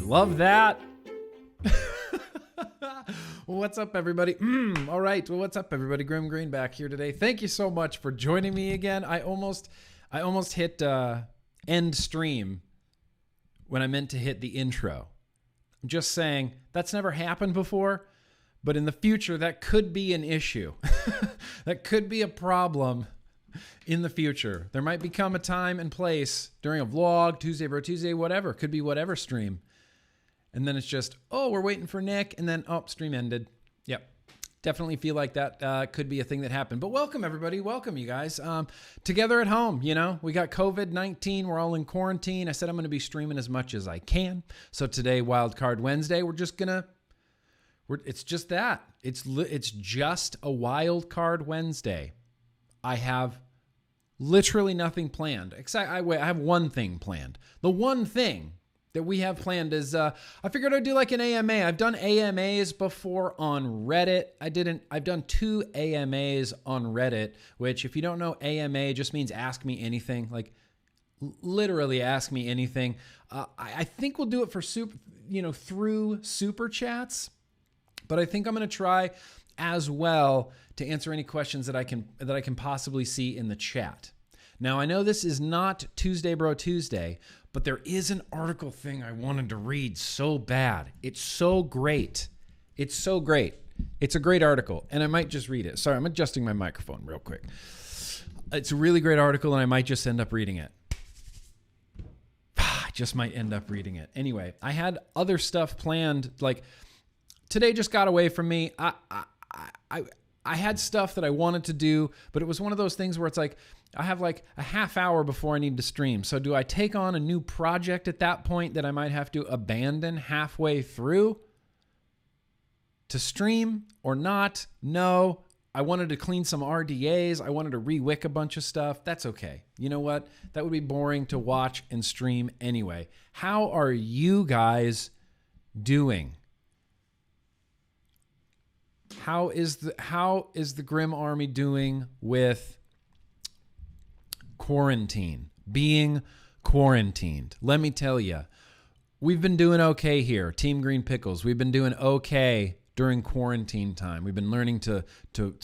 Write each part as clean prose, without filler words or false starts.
Love that. What's up, everybody? All right. Well, what's up, everybody? Grim Green back here today. Thank you so much for joining me again. I almost hit end stream when I meant to hit the intro. I'm just saying that's never happened before, but in the future, that could be an issue. That could be a problem in the future. There might become a time and place during a vlog, Tuesday, Bro Tuesday, whatever. Could be whatever stream. And then it's just, oh, we're waiting for Nick. And then, oh, stream ended. Yep. Definitely feel like that could be a thing that happened. But welcome, everybody. Welcome, you guys. Together at home, you know, we got COVID-19. We're all in quarantine. I said I'm going to be streaming as much as I can. So today, Wildcard Wednesday, it's just that. It's just a Wildcard Wednesday. I have literally nothing planned. Except I have one thing planned. The one thing that we have planned is I figured I'd do like an AMA. I've done AMAs before on Reddit. I've done 2 AMAs on Reddit, which if you don't know, AMA just means ask me anything. Like literally ask me anything. I think we'll do it for through super chats, but I think I'm going to try as well to answer any questions that I can possibly see in the chat. Now, I know this is not Tuesday Bro Tuesday, but there is an article thing I wanted to read so bad. It's so great. It's so great. It's a great article, and I might just read it. Sorry, I'm adjusting my microphone real quick. It's a really great article, and I might just end up reading it. I just might end up reading it. Anyway, I had other stuff planned. Like, today just got away from me. I had stuff that I wanted to do, but it was one of those things where it's like, I have like a half hour before I need to stream. So do I take on a new project at that point that I might have to abandon halfway through to stream or not? No. I wanted to clean some RDAs. I wanted to re-wick a bunch of stuff. That's okay. You know what? That would be boring to watch and stream anyway. How are you guys doing? How is the Grim Army doing with quarantine, being quarantined? Let me tell you, we've been doing okay here. Team Green Pickles, we've been doing okay during quarantine time. We've been learning to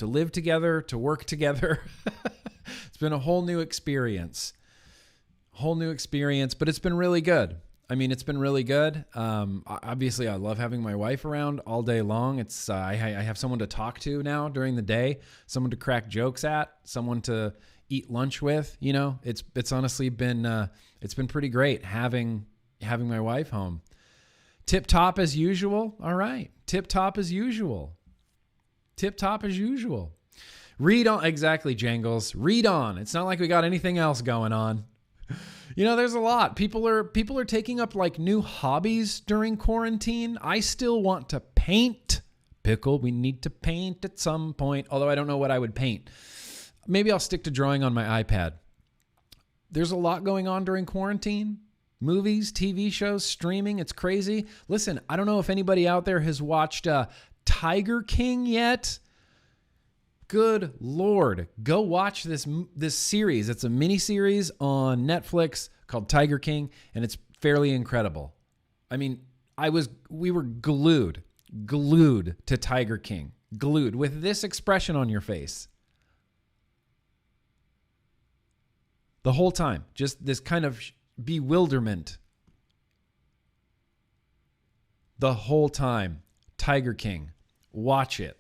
live together, to work together. It's been a whole new experience, but it's been really good. I mean, it's been really good. Obviously, I love having my wife around all day long. It's I have someone to talk to now during the day, someone to crack jokes at, someone to eat lunch with. You know, it's honestly been it's been pretty great having my wife home. Tip top as usual. All right, tip top as usual. Tip top as usual. Read on, exactly, Jangles. Read on. It's not like we got anything else going on. You know, there's a lot. People are taking up like new hobbies during quarantine. I still want to paint. Pickle, we need to paint at some point, although I don't know what I would paint. Maybe I'll stick to drawing on my iPad. There's a lot going on during quarantine. Movies, TV shows, streaming. It's crazy. Listen, I don't know if anybody out there has watched Tiger King yet. Good Lord, go watch this series. It's a mini series on Netflix called Tiger King, and it's fairly incredible. I mean, we were glued to Tiger King, glued with this expression on your face the whole time. Just this kind of bewilderment the whole time. Tiger King, watch it.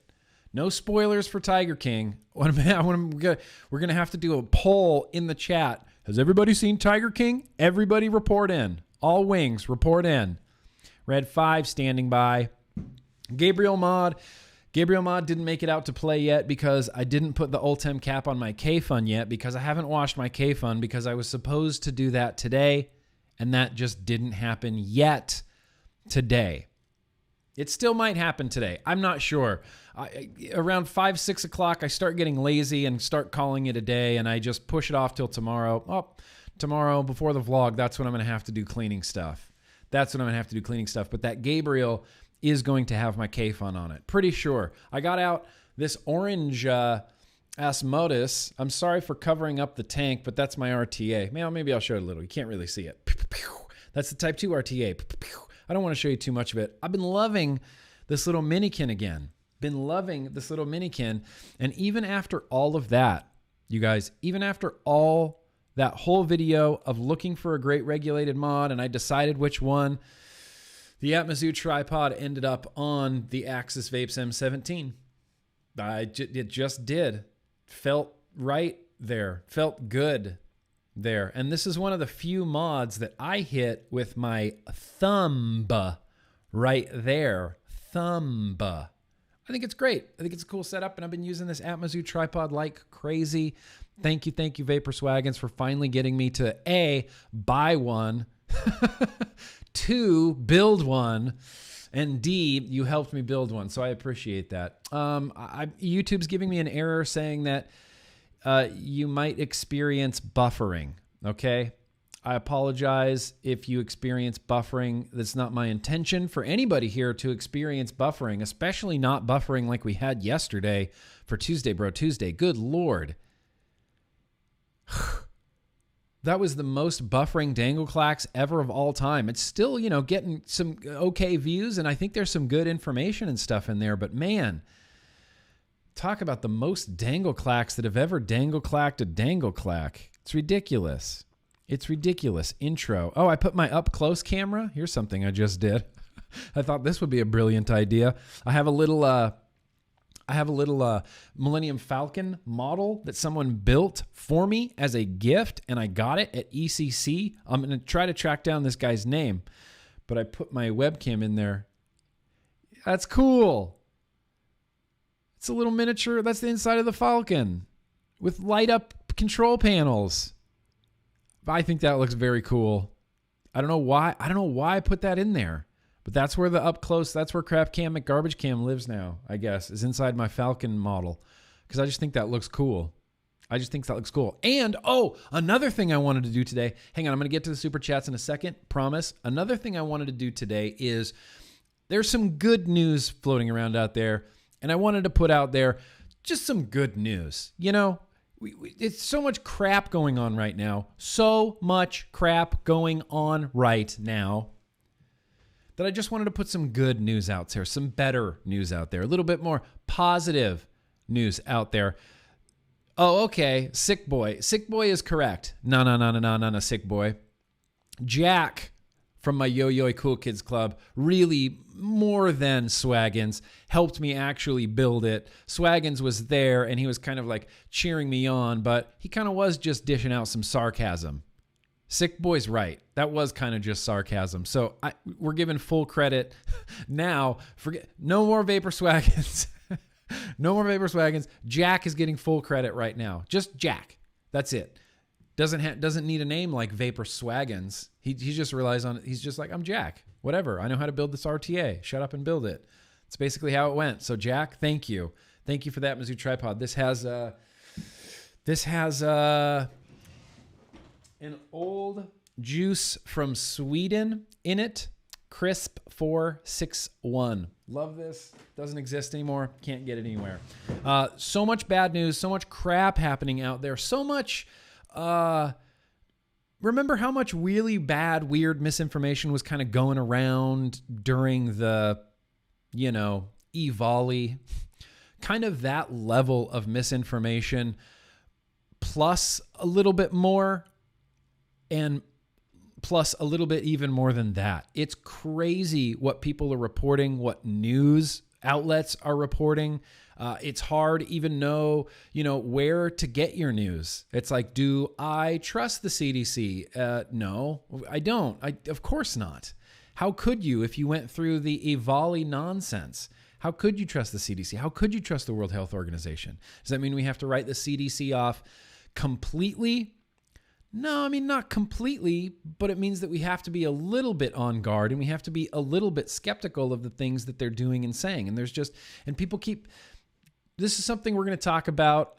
No spoilers for Tiger King. We're going to have to do a poll in the chat. Has everybody seen Tiger King? Everybody report in. All wings, report in. Red 5 standing by. Gabriel Mod didn't make it out to play yet because I didn't put the Ultem cap on my K-Fun yet because I haven't washed my K-Fun because I was supposed to do that today, and that just didn't happen yet today. It still might happen today. I'm not sure. Around 5, 6 o'clock, I start getting lazy and start calling it a day, and I just push it off till tomorrow. Oh, tomorrow before the vlog, that's when I'm going to have to do cleaning stuff. But that Gabriel is going to have my K-Fun on it. Pretty sure. I got out this orange Asmodus. I'm sorry for covering up the tank, but that's my RTA. Maybe I'll show it a little. You can't really see it. That's the Type 2 RTA. I don't want to show you too much of it. I've been loving this little minikin again. Been loving this little minikin. And even after all of that, you guys, even after all that whole video of looking for a great regulated mod, and I decided which one, the Atmosphere tripod ended up on the Axis Vapes M17. It just did. Felt right there. Felt good there. And this is one of the few mods that I hit with my thumb right there. Thumb. I think it's great. I think it's a cool setup, and I've been using this Atmosphere tripod like crazy. Thank you, Vapor Swaggins, for finally getting me to A, buy one, 2, build one, and D, you helped me build one. So I appreciate that. YouTube's giving me an error saying that you might experience buffering. Okay. I apologize if you experience buffering. That's not my intention for anybody here to experience buffering, especially not buffering like we had yesterday for Tuesday, Bro Tuesday. Good Lord. That was the most buffering dangle clacks ever of all time. It's still, you know, getting some okay views, and I think there's some good information and stuff in there, but man, talk about the most dangle clacks that have ever dangle clacked a dangle clack. It's ridiculous. It's ridiculous. Intro. Oh, I put my up close camera. Here's something I just did. I thought this would be a brilliant idea. I have a little Millennium Falcon model that someone built for me as a gift, and I got it at ECC. I'm going to try to track down this guy's name, but I put my webcam in there. That's cool. It's a little miniature. That's the inside of the Falcon with light up control panels. I think that looks very cool. I don't know why I put that in there. But that's where the up close, that's where Crap Cam McGarbage Cam lives now, I guess, is inside my Falcon model. Because I just think that looks cool. And, oh, another thing I wanted to do today. Hang on, I'm going to get to the super chats in a second. Promise. Another thing I wanted to do today is there's some good news floating around out there. And I wanted to put out there just some good news. You know, it's so much crap going on right now. So much crap going on right now. That I just wanted to put some good news out there, some better news out there, a little bit more positive news out there. Oh, okay. Sick boy. Sick boy is correct. No, sick boy. Jack from my Yo-Yo Cool Kids Club, really more than Swaggins, helped me actually build it. Swaggins was there, and he was kind of like cheering me on, but he kind of was just dishing out some sarcasm. Sick boy's right. That was kind of just sarcasm. So we're giving full credit now. No more Vapor Swaggins. No more Vapor Swaggins. Jack is getting full credit right now. Just Jack. That's it. Doesn't need a name like Vapor Swaggins. He just relies on it. He's just like, I'm Jack. Whatever. I know how to build this RTA. Shut up and build it. It's basically how it went. So Jack, thank you. Thank you for that Mizzou tripod. This has an old juice from Sweden in it. Crisp 461. Love this. Doesn't exist anymore. Can't get it anywhere. So much bad news. So much crap happening out there. So much... remember how much really bad, weird misinformation was kind of going around during the, e-volley? Kind of that level of misinformation plus a little bit more, and plus a little bit even more than that. It's crazy what people are reporting, what news outlets are reporting. It's hard to even know, where to get your news. It's like, do I trust the CDC? No, I don't. Of course not. How could you if you went through the EVALI nonsense? How could you trust the CDC? How could you trust the World Health Organization? Does that mean we have to write the CDC off completely? No, I mean, not completely, but it means that we have to be a little bit on guard, and we have to be a little bit skeptical of the things that they're doing and saying. And this is something we're going to talk about.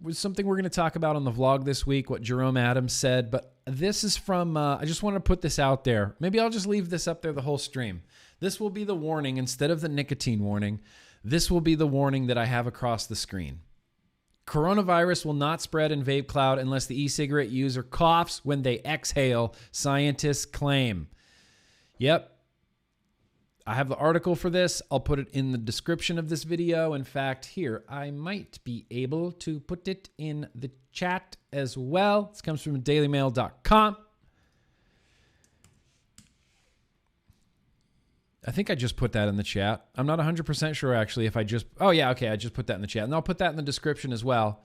Something we're going to talk about on the vlog this week, what Jerome Adams said. But this is from, I just want to put this out there. Maybe I'll just leave this up there the whole stream. This will be the warning instead of the nicotine warning. This will be the warning that I have across the screen. Coronavirus will not spread in vape cloud unless the e-cigarette user coughs when they exhale, scientists claim. Yep, I have the article for this. I'll put it in the description of this video. In fact, here, I might be able to put it in the chat as well. This comes from dailymail.com. I think I just put that in the chat. I'm not 100% sure, actually, if I just... Oh, yeah, okay, I just put that in the chat. And I'll put that in the description as well.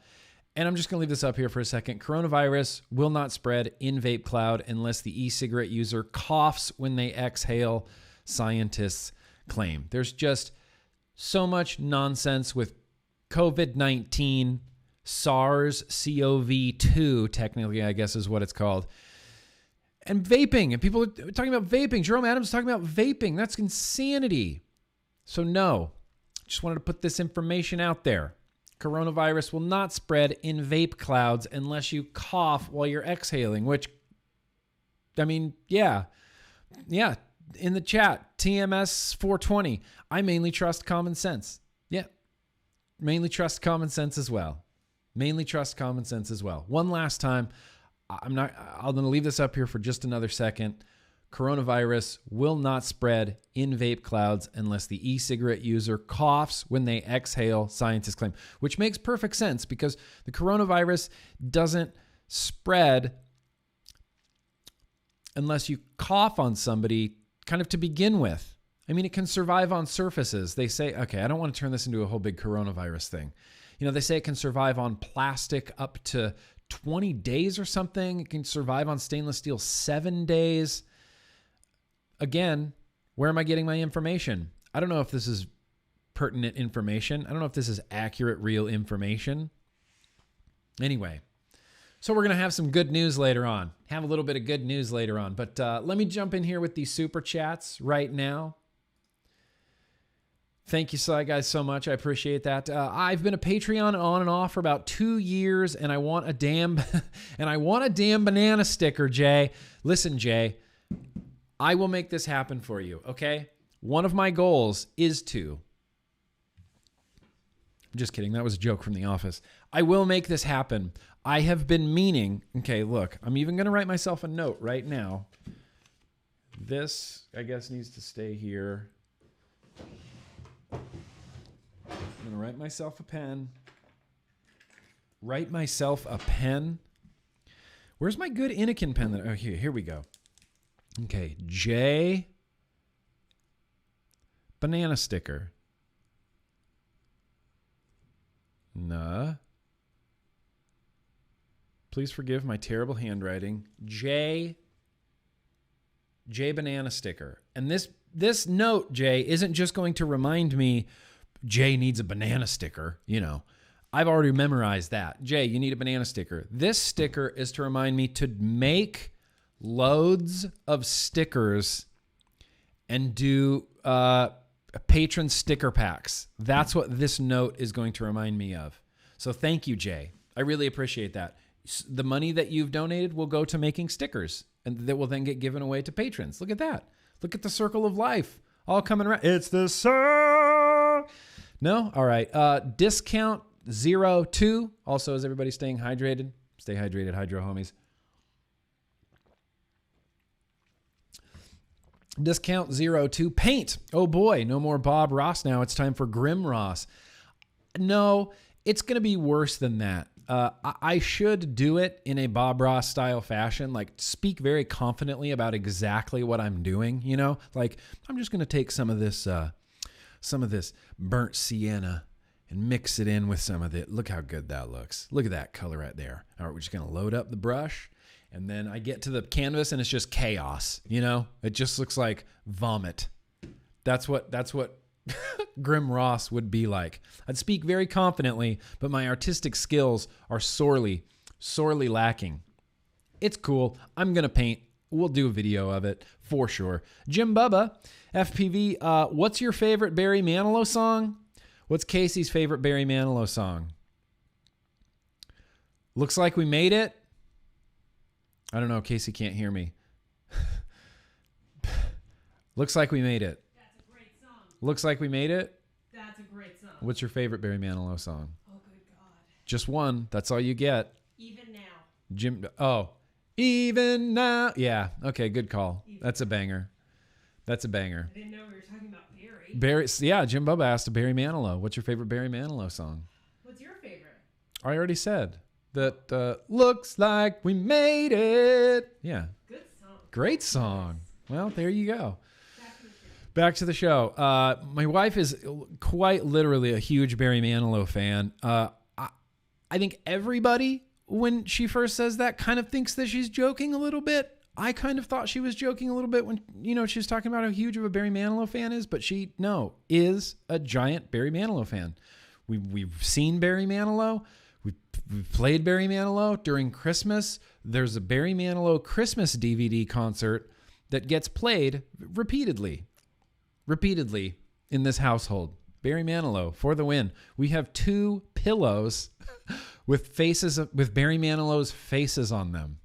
And I'm just going to leave this up here for a second. Coronavirus will not spread in vape cloud unless the e-cigarette user coughs when they exhale, scientists claim. There's just so much nonsense with COVID-19, SARS-CoV-2, technically, I guess is what it's called. And vaping, and people are talking about vaping. Jerome Adams is talking about vaping. That's insanity. So no, just wanted to put this information out there. Coronavirus will not spread in vape clouds unless you cough while you're exhaling, which, I mean, yeah. In the chat, TMS 420. I mainly trust common sense. Yeah. Mainly trust common sense as well. One last time. I'm going to leave this up here for just another second. Coronavirus will not spread in vape clouds unless the e-cigarette user coughs when they exhale, scientists claim, which makes perfect sense because the coronavirus doesn't spread unless you cough on somebody kind of to begin with. I mean, it can survive on surfaces. They say, okay, I don't want to turn this into a whole big coronavirus thing. You know, they say it can survive on plastic up to 20 days or something. It can survive on stainless steel 7 days. Again, where am I getting my information? I don't know if this is pertinent information. I don't know if this is accurate, real information. Anyway, so we're going to have some good news later on. Have a little bit of good news later on. But let me jump in here with these super chats right now. Thank you, guys, so much. I appreciate that. I've been a Patreon on and off for about 2 years, and I want a damn banana sticker, Jay. Listen, Jay, I will make this happen for you, okay? One of my goals is to... I'm just kidding. That was a joke from The Office. I will make this happen. I have been meaning... Okay, look, I'm even going to write myself a note right now. This, I guess, needs to stay here. I'm going to write myself a pen. Where's my good Anakin pen? Oh, here we go. Okay, J. Banana sticker. Nah. Please forgive my terrible handwriting. J. Banana sticker. And this note, Jay, isn't just going to remind me Jay needs a banana sticker. You know, I've already memorized that. Jay, you need a banana sticker. This sticker is to remind me to make loads of stickers and do patron sticker packs. That's what this note is going to remind me of. So thank you, Jay. I really appreciate that. The money that you've donated will go to making stickers, and that will then get given away to patrons. Look at that. Look at the circle of life all coming around. It's the circle. No? All right. Discount 02. Also, is everybody staying hydrated? Stay hydrated, hydro homies. Discount 02. Paint. Oh boy, no more Bob Ross now. It's time for Grim Ross. No, it's going to be worse than that. I should do it in a Bob Ross style fashion, like speak very confidently about exactly what I'm doing, you know, like I'm just going to take some of this burnt sienna and mix it in with some of it. Look how good that looks. Look at that color right there. All right, we're just going to load up the brush, and then I get to the canvas and it's just chaos, you know, it just looks like vomit. That's what Grim Ross would be like. I'd speak very confidently, but my artistic skills are sorely lacking. It's cool. I'm going to paint. We'll do a video of it for sure. Jim Bubba, FPV, what's your favorite Barry Manilow song? What's Casey's favorite Barry Manilow song? Looks like we made it. I don't know. Casey can't hear me. Looks like we made it. Looks like we made it. That's a great song. What's your favorite Barry Manilow song? Oh, good God. Just one. That's all you get. Even Now. Jim. Oh, Even Now. Yeah. Okay. Good call. That's a banger. That's a banger. I didn't know we were talking about Barry. Barry, yeah, Jim Bubba asked a Barry Manilow. What's your favorite Barry Manilow song? What's your favorite? I already said that. Looks like we made it. Yeah, Good song. great song. Well, there you go. Back to the show. Back to the show. My wife is quite literally a huge Barry Manilow fan. I think everybody, when she first says that, kind of thinks that she's joking a little bit. I kind of thought she was joking a little bit when, she was talking about how huge of a Barry Manilow fan is, but she is a giant Barry Manilow fan. We've seen Barry Manilow. We've played Barry Manilow during Christmas. There's a Barry Manilow Christmas DVD concert that gets played repeatedly in this household. Barry Manilow for the win. We have 2 pillows with Barry Manilow's faces on them.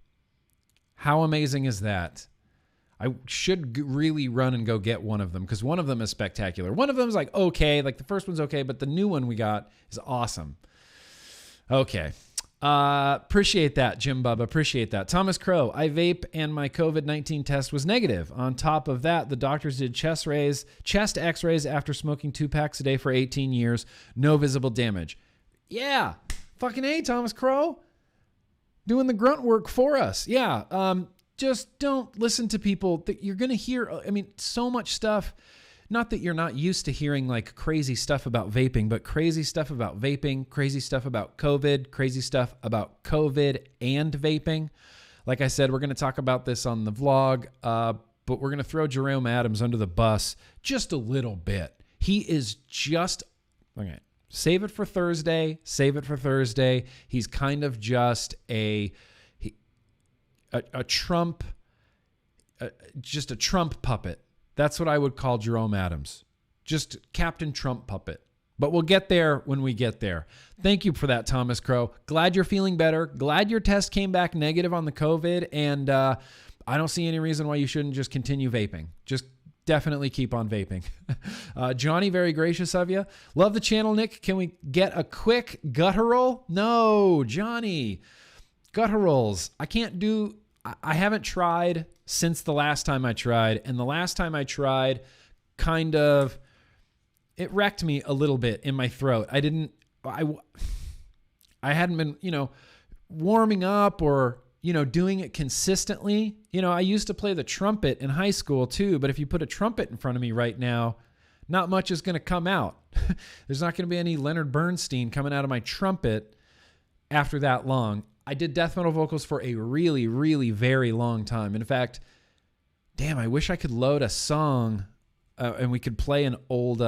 How amazing is that? I should really run and go get one of them because one of them is spectacular. One of them is like okay, like the first one's okay, but the new one we got is awesome. Okay. Appreciate that, Jim Bubba. Appreciate that. Thomas Crow, I vape and my COVID-19 test was negative. On top of that, the doctors did chest x-rays after smoking 2 packs a day for 18 years. No visible damage. Yeah. Fucking A, Thomas Crow. Doing the grunt work for us. Yeah. Just don't listen to people that you're going to hear. I mean, so much stuff. Not that you're not used to hearing like crazy stuff about vaping, but crazy stuff about vaping, crazy stuff about COVID, crazy stuff about COVID and vaping. Like I said, we're going to talk about this on the vlog, but we're going to throw Jerome Adams under the bus just a little bit. He is just, okay, save it for Thursday. He's kind of just a Trump, just a Trump puppet. That's what I would call Jerome Adams. Just Captain Trump puppet. But we'll get there when we get there. Thank you for that, Thomas Crow. Glad you're feeling better. Glad your test came back negative on the COVID. And I don't see any reason why you shouldn't just continue vaping. Just definitely keep on vaping. Johnny, very gracious of you. Love the channel, Nick. Can we get a quick guttural? No, Johnny. Gutturals. I haven't tried since the last time I tried. And the last time I tried it wrecked me a little bit in my throat. I hadn't been, warming up or, doing it consistently. I used to play the trumpet in high school too, but if you put a trumpet in front of me right now, not much is going to come out. There's not going to be any Leonard Bernstein coming out of my trumpet after that long. I did death metal vocals for a really, really very long time. In fact, damn, I wish I could load a song and we could play an old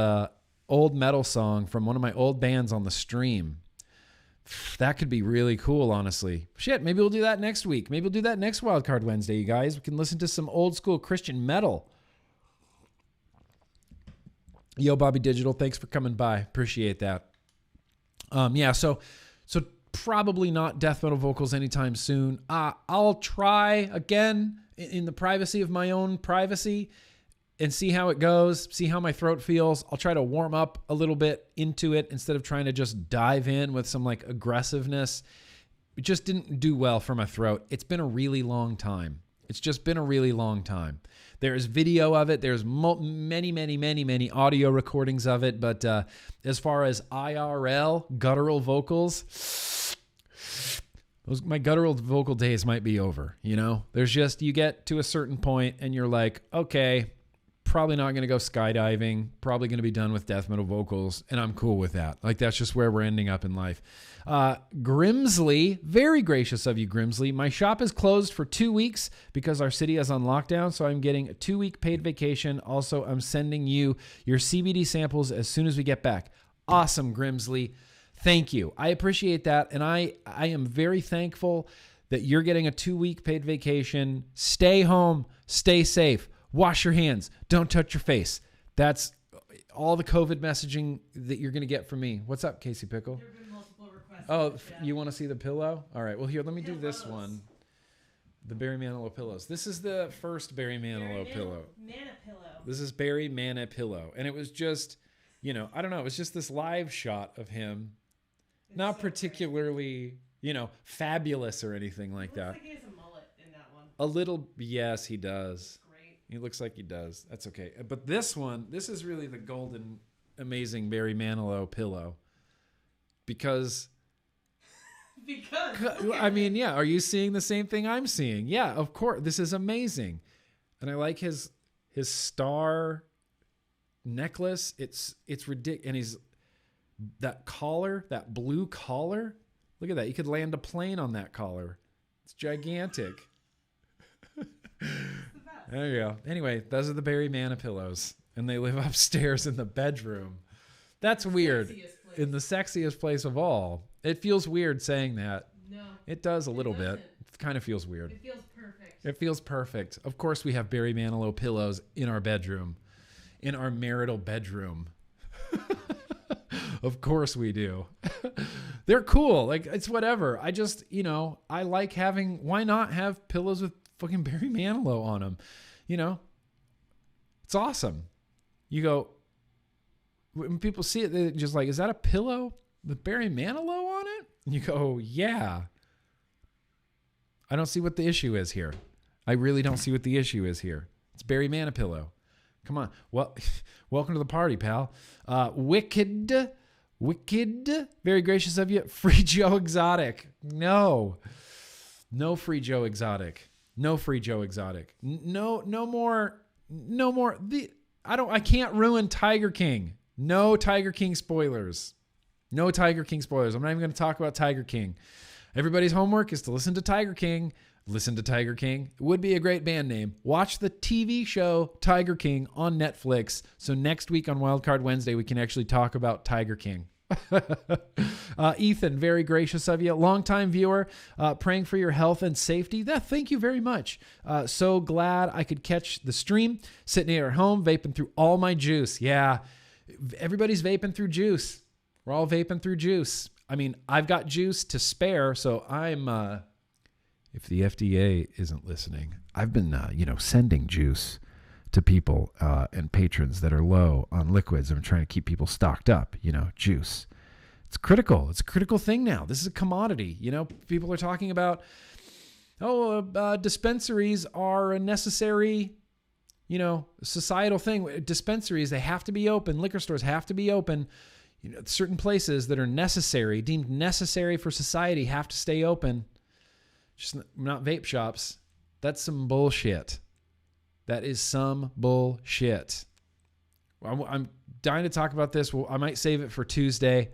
metal song from one of my old bands on the stream. That could be really cool, honestly. Shit, maybe we'll do that next week. Maybe we'll do that next Wildcard Wednesday, you guys. We can listen to some old school Christian metal. Yo, Bobby Digital, thanks for coming by. Appreciate that. So probably not death metal vocals anytime soon. I'll try again in the privacy of my own privacy and see how it goes, see how my throat feels. I'll try to warm up a little bit into it instead of trying to just dive in with some like aggressiveness. It just didn't do well for my throat. It's been a really long time. It's just been a really long time. There's video of it. There's many audio recordings of it. But as far as IRL, guttural vocals, my guttural vocal days might be over. There's just, you get to a certain point and you're like, okay, probably not going to go skydiving, probably going to be done with death metal vocals, and I'm cool with that. Like, that's just where we're ending up in life. Grimsley, very gracious of you, Grimsley. My shop is closed for 2 weeks because our city is on lockdown, so I'm getting a 2-week paid vacation. Also, I'm sending you your CBD samples as soon as we get back. Awesome, Grimsley. Thank you. I appreciate that, and I am very thankful that you're getting a 2-week paid vacation. Stay home. Stay safe. Wash your hands. Don't touch your face. That's all the COVID messaging that you're going to get from me. What's up, Casey Pickle? There have been multiple requests. Oh, you want to see the pillow? All right. Well, here, let me do this one. The Barry Manilow pillows. This is the first Barry Manilow pillow. Mana pillow. This is Barry Mana pillow. And it was just, I don't know. It was just this live shot of him. It's not so particularly, fabulous or anything like that. Looks like he has a mullet in that one. A little, yes, he does. Great. He looks like he does. That's okay. But this is really the golden, amazing Barry Manilow pillow. Because I mean, yeah, are you seeing the same thing I'm seeing? Yeah, of course. This is amazing. And I like his star necklace. It's ridiculous. And he's that collar, that blue collar. Look at that. You could land a plane on that collar. It's gigantic. There you go. Anyway, those are the Barry Mana pillows, and they live upstairs in the bedroom. That's weird. In the sexiest place of all. It feels weird saying that. No. It does a little bit. It kind of feels weird. It feels perfect. It feels perfect. Of course, we have Barry Manilow pillows in our bedroom, in our marital bedroom. Of course we do. They're cool. Like, it's whatever. I just, I like having, why not have pillows with fucking Barry Manilow on them? It's awesome. You go, when people see it, they're just like, is that a pillow with Barry Manilow on it? And you go, yeah. I don't see what the issue is here. I really don't see what the issue is here. It's Barry Mana pillow. Come on. Well, welcome to the party, pal. Wicked, very gracious of you. Free Joe Exotic. No free Joe Exotic. No free Joe Exotic. No more. I can't ruin Tiger King. No Tiger King spoilers. No Tiger King spoilers. I'm not even going to talk about Tiger King. Everybody's homework is to listen to Tiger King. Listen to Tiger King. It would be a great band name. Watch the TV show Tiger King on Netflix. So next week on Wildcard Wednesday, we can actually talk about Tiger King. Ethan, very gracious of you. Longtime viewer, praying for your health and safety. Thank you very much. So glad I could catch the stream. Sitting here at home, vaping through all my juice. Yeah, everybody's vaping through juice. We're all vaping through juice. I mean, I've got juice to spare, so I'm... if the FDA isn't listening, I've been, sending juice to people and patrons that are low on liquids. I'm trying to keep people stocked up, juice. It's critical. It's a critical thing now. This is a commodity. People are talking about, dispensaries are a necessary, societal thing. Dispensaries, they have to be open. Liquor stores have to be open. Certain places that are necessary, deemed necessary for society, have to stay open. Just not vape shops. That's some bullshit. That is some bullshit. I'm dying to talk about this. Well, I might save it for Tuesday,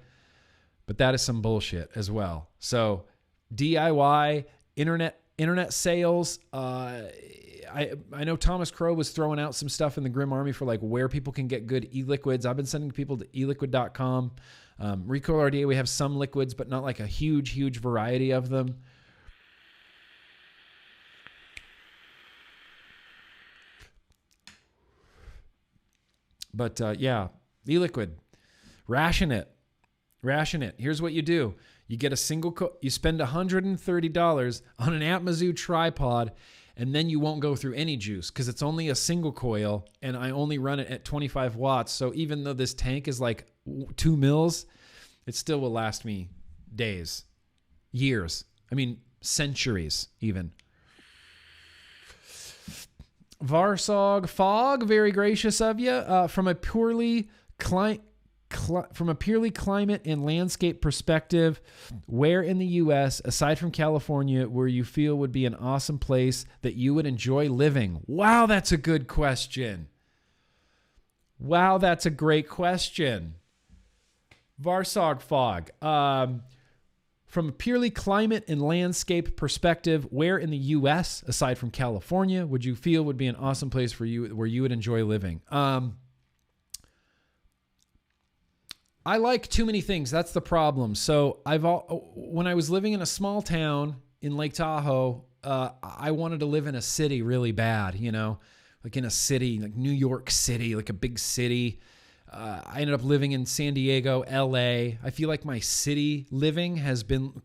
but that is some bullshit as well. So DIY, internet sales. I know Thomas Crow was throwing out some stuff in the Grim Army for like where people can get good e-liquids. I've been sending people to eliquid.com. Recoil RDA, we have some liquids, but not like a huge variety of them. But yeah, e-liquid, ration it. Here's what you do. You get a single, you spend $130 on an Atmazoo tripod, and then you won't go through any juice because it's only a single coil, and I only run it at 25 watts. So even though this tank is like 2 mils, it still will last me days, years. I mean, centuries even. Varsog Fog, very gracious of you. From a purely climate and landscape perspective, where in the U.S., aside from California, where you feel would be an awesome place that you would enjoy living? Wow, that's a good question. Wow, that's a great question. Varsog Fog. From a purely climate and landscape perspective, where in the U.S., aside from California, would you feel would be an awesome place for you where you would enjoy living? I like too many things. That's the problem. So when I was living in a small town in Lake Tahoe, I wanted to live in a city really bad, like in a city, like New York City, like a big city. I ended up living in San Diego, LA. I feel like my city living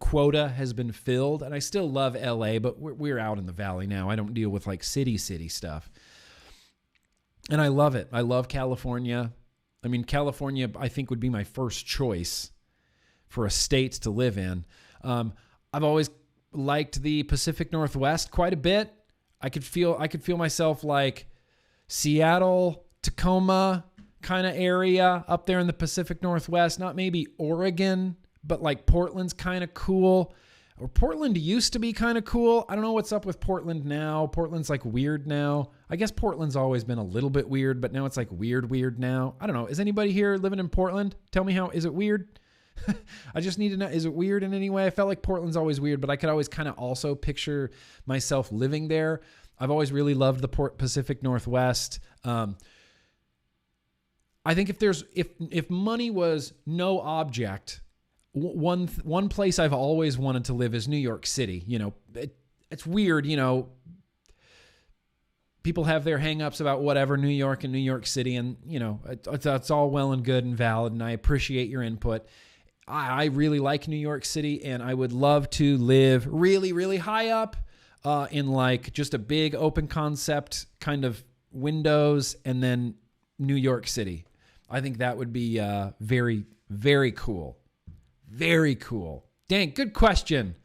quota has been filled, and I still love LA, but we're out in the valley now. I don't deal with like city stuff. And I love it. I love California. I mean, California, I think, would be my first choice for a state to live in. I've always liked the Pacific Northwest quite a bit. I could feel myself like Seattle, Tacoma kind of area up there in the Pacific Northwest. Not maybe Oregon, but like Portland's kind of cool. Or Portland used to be kind of cool. I don't know what's up with Portland now. Portland's like weird now. I guess Portland's always been a little bit weird, but now it's like weird now. I don't know. Is anybody here living in Portland? Tell me is it weird? I just need to know, is it weird in any way? I felt like Portland's always weird, but I could always kind of also picture myself living there. I've always really loved the Pacific Northwest. I think if money was no object, one place I've always wanted to live is New York City. You know, it's weird, you know, people have their hangups about whatever, New York and New York City, and you know, it's all well and good and valid, and I appreciate your input. I really like New York City, and I would love to live really, really high up in like just a big open concept kind of windows, and then New York City. I think that would be very, very cool. Very cool. Dang, good question.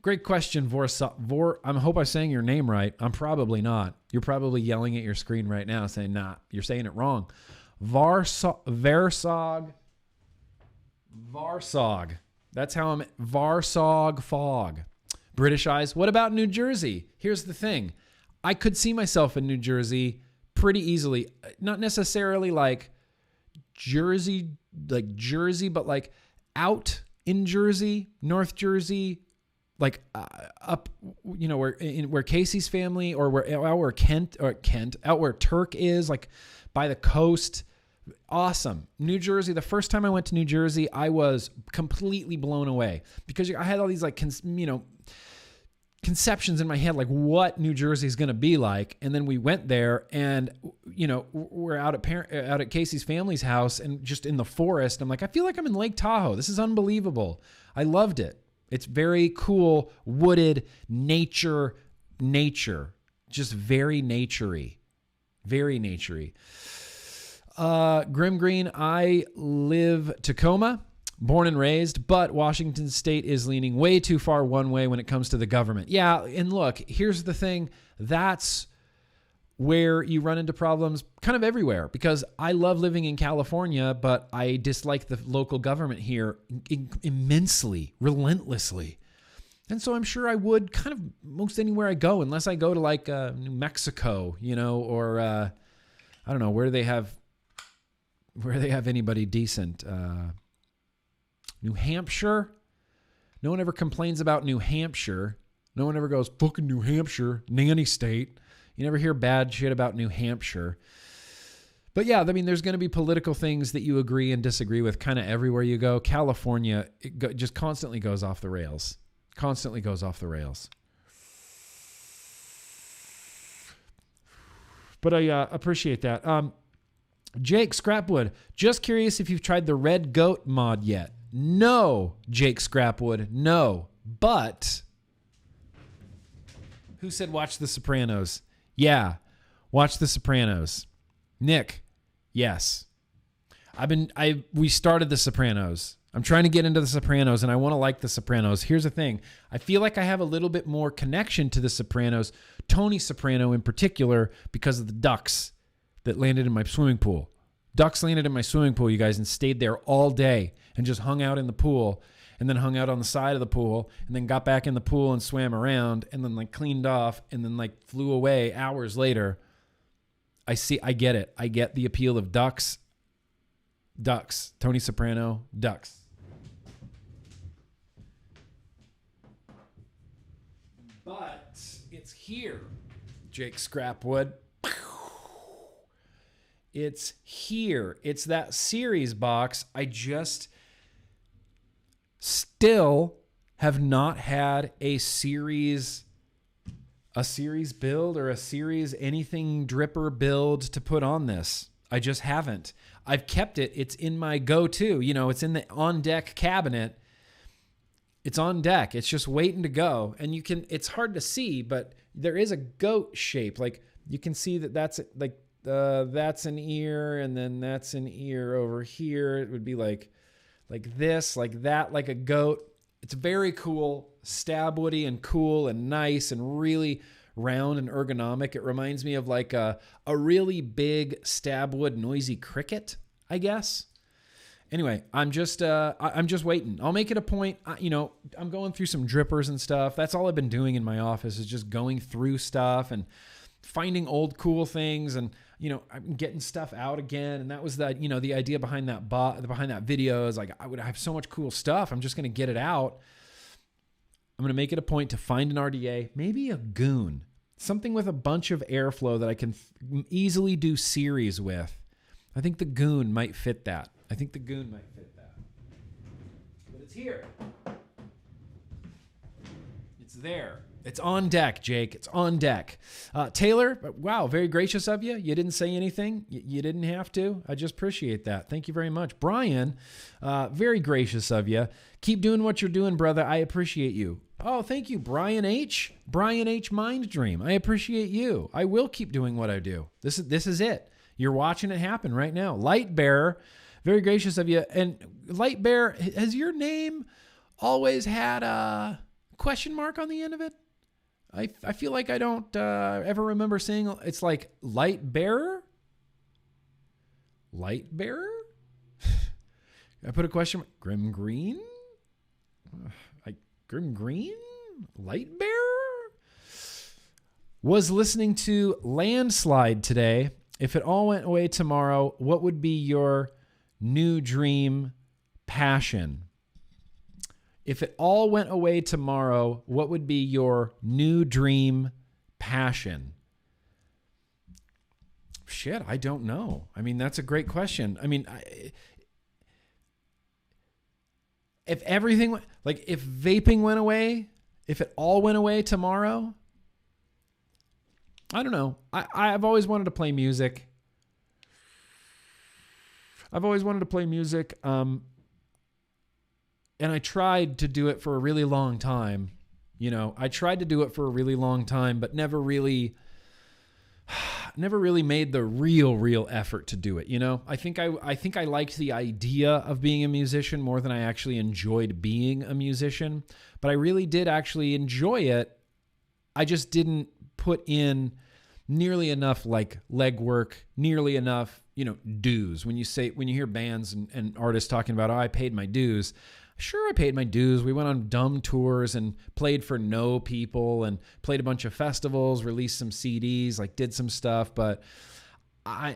Great question, I hope I'm saying your name right. I'm probably not. You're probably yelling at your screen right now saying, nah, you're saying it wrong. Varsog. That's how I'm... Varsog Fog. British Eyes. What about New Jersey? Here's the thing. I could see myself in New Jersey pretty easily. Not necessarily like Jersey, but like out in Jersey, North Jersey, like up, you know, where Casey's family, or where Kent, out where Turk is, like by the coast. Awesome. New Jersey. The first time I went to New Jersey, I was completely blown away because I had all these like, conceptions in my head, like what New Jersey is going to be like. And then we went there and, you know, we're out at Casey's family's house and just in the forest. I'm like, I feel like I'm in Lake Tahoe. This is unbelievable. I loved it. It's very cool, wooded nature, just very naturey, very naturey. Grim Green, I live Tacoma, born and raised, but Washington State is leaning way too far one way when it comes to the government. Yeah, and look, here's the thing. That's where you run into problems kind of everywhere, because I love living in California, but I dislike the local government here immensely, relentlessly. And so I'm sure I would kind of most anywhere I go, unless I go to like New Mexico, you know, or I don't know, where they have anybody decent. New Hampshire. No one ever complains about New Hampshire. No one ever goes, fucking New Hampshire, nanny state. You never hear bad shit about New Hampshire. But yeah, I mean, there's going to be political things that you agree and disagree with kind of everywhere you go. California, just constantly goes off the rails. Constantly goes off the rails. But I appreciate that. Jake Scrapwood, just curious if you've tried the Red Goat mod yet. No, Jake Scrapwood, no. But who said watch The Sopranos? Yeah, watch The Sopranos. Nick, yes. We started The Sopranos. I'm trying to get into The Sopranos, and I want to like The Sopranos. Here's the thing. I feel like I have a little bit more connection to The Sopranos, Tony Soprano in particular, because of the ducks that landed in my swimming pool. Ducks landed in my swimming pool, you guys, and stayed there all day and just hung out in the pool, and then hung out on the side of the pool, and then got back in the pool and swam around, and then like cleaned off, and then like flew away hours later. I get it. I get the appeal of ducks. Ducks. Tony Soprano, ducks. But it's here, Jake Scrapwood. It's here. It's that series box. I just still have not had a series build or a series anything dripper build to put on this. I just haven't. I've kept it. It's in my go-to. You know, it's in the on-deck cabinet. It's on deck. It's just waiting to go. And it's hard to see, but there is a goat shape. Like you can see that's like, that's an ear, and then that's an ear over here. It would be like this, like that, like a goat. It's very cool, stab woody and cool and nice and really, round and ergonomic. It reminds me of like a really big stab wood noisy cricket, I guess. Anyway, I'm just waiting. I'll make it a point. I'm going through some drippers and stuff. That's all I've been doing in my office is just going through stuff and finding old cool things, and I'm getting stuff out again. And that was the idea behind that video is like I would have so much cool stuff. I'm just going to get it out. I'm going to make it a point to find an RDA, maybe a goon, something with a bunch of airflow that I can easily do series with. I think the goon might fit that. But it's here. It's there. It's on deck, Jake. It's on deck. Taylor, wow, very gracious of you. You didn't say anything. You didn't have to. I just appreciate that. Thank you very much. Brian, very gracious of you. Keep doing what you're doing, brother. I appreciate you. Oh, thank you, Brian H. Brian H. Mind Dream. I appreciate you. I will keep doing what I do. This is it. You're watching it happen right now. Light Bearer, very gracious of you. And Light Bearer, has your name always had a question mark on the end of it? I feel like I don't ever remember seeing, it's like Light Bearer? Light Bearer? I put a question mark. Grim Green? Grim Green? Light Bearer? Was listening to Landslide today. If it all went away tomorrow, what would be your new dream passion? If it all went away tomorrow, what would be your new dream passion? Shit, I don't know. I mean, that's a great question. I mean, if everything, like if vaping went away, if it all went away tomorrow, I don't know. I've always wanted to play music. And I tried to do it for a really long time. But never really made the real effort to do it. I think I liked the idea of being a musician more than I actually enjoyed being a musician, but I really did actually enjoy it. I just didn't put in nearly enough like legwork, nearly enough, dues. When you hear bands and artists talking about, I paid my dues. Sure, I paid my dues. We went on dumb tours and played for no people and played a bunch of festivals, released some CDs, like did some stuff. But I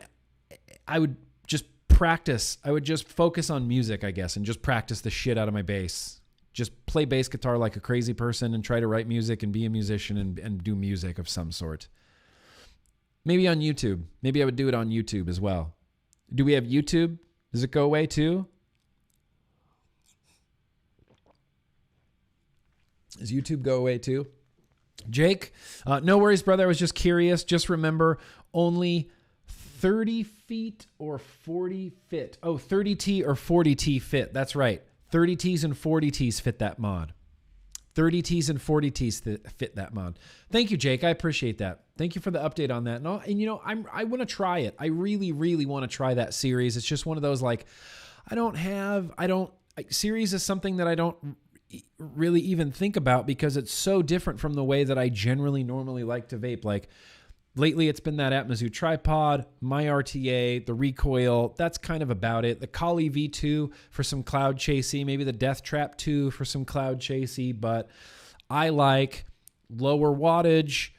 would just practice. I would just focus on music, I guess, and just practice the shit out of my bass. Just play bass guitar like a crazy person and try to write music and be a musician and do music of some sort. Maybe on YouTube. Maybe I would do it on YouTube as well. Do we have YouTube? Does it go away too? Does YouTube go away too? Jake, no worries, brother. I was just curious. Just remember, only 30 feet or 40 fit. Oh, 30T or 40T fit. That's right. 30Ts and 40Ts fit that mod. 30Ts and 40Ts fit that mod. Thank you, Jake. I appreciate that. Thank you for the update on that. And I want to try it. I really, really want to try that series. It's just one of those, like, series is something that I don't really even think about because it's so different from the way that I generally normally like to vape. Like lately it's been that Atmosphere tripod, my RTA, the recoil. That's kind of about it. The Kali V2 for some cloud chasey, maybe the Death Trap 2 for some cloud chasey, but I like lower wattage,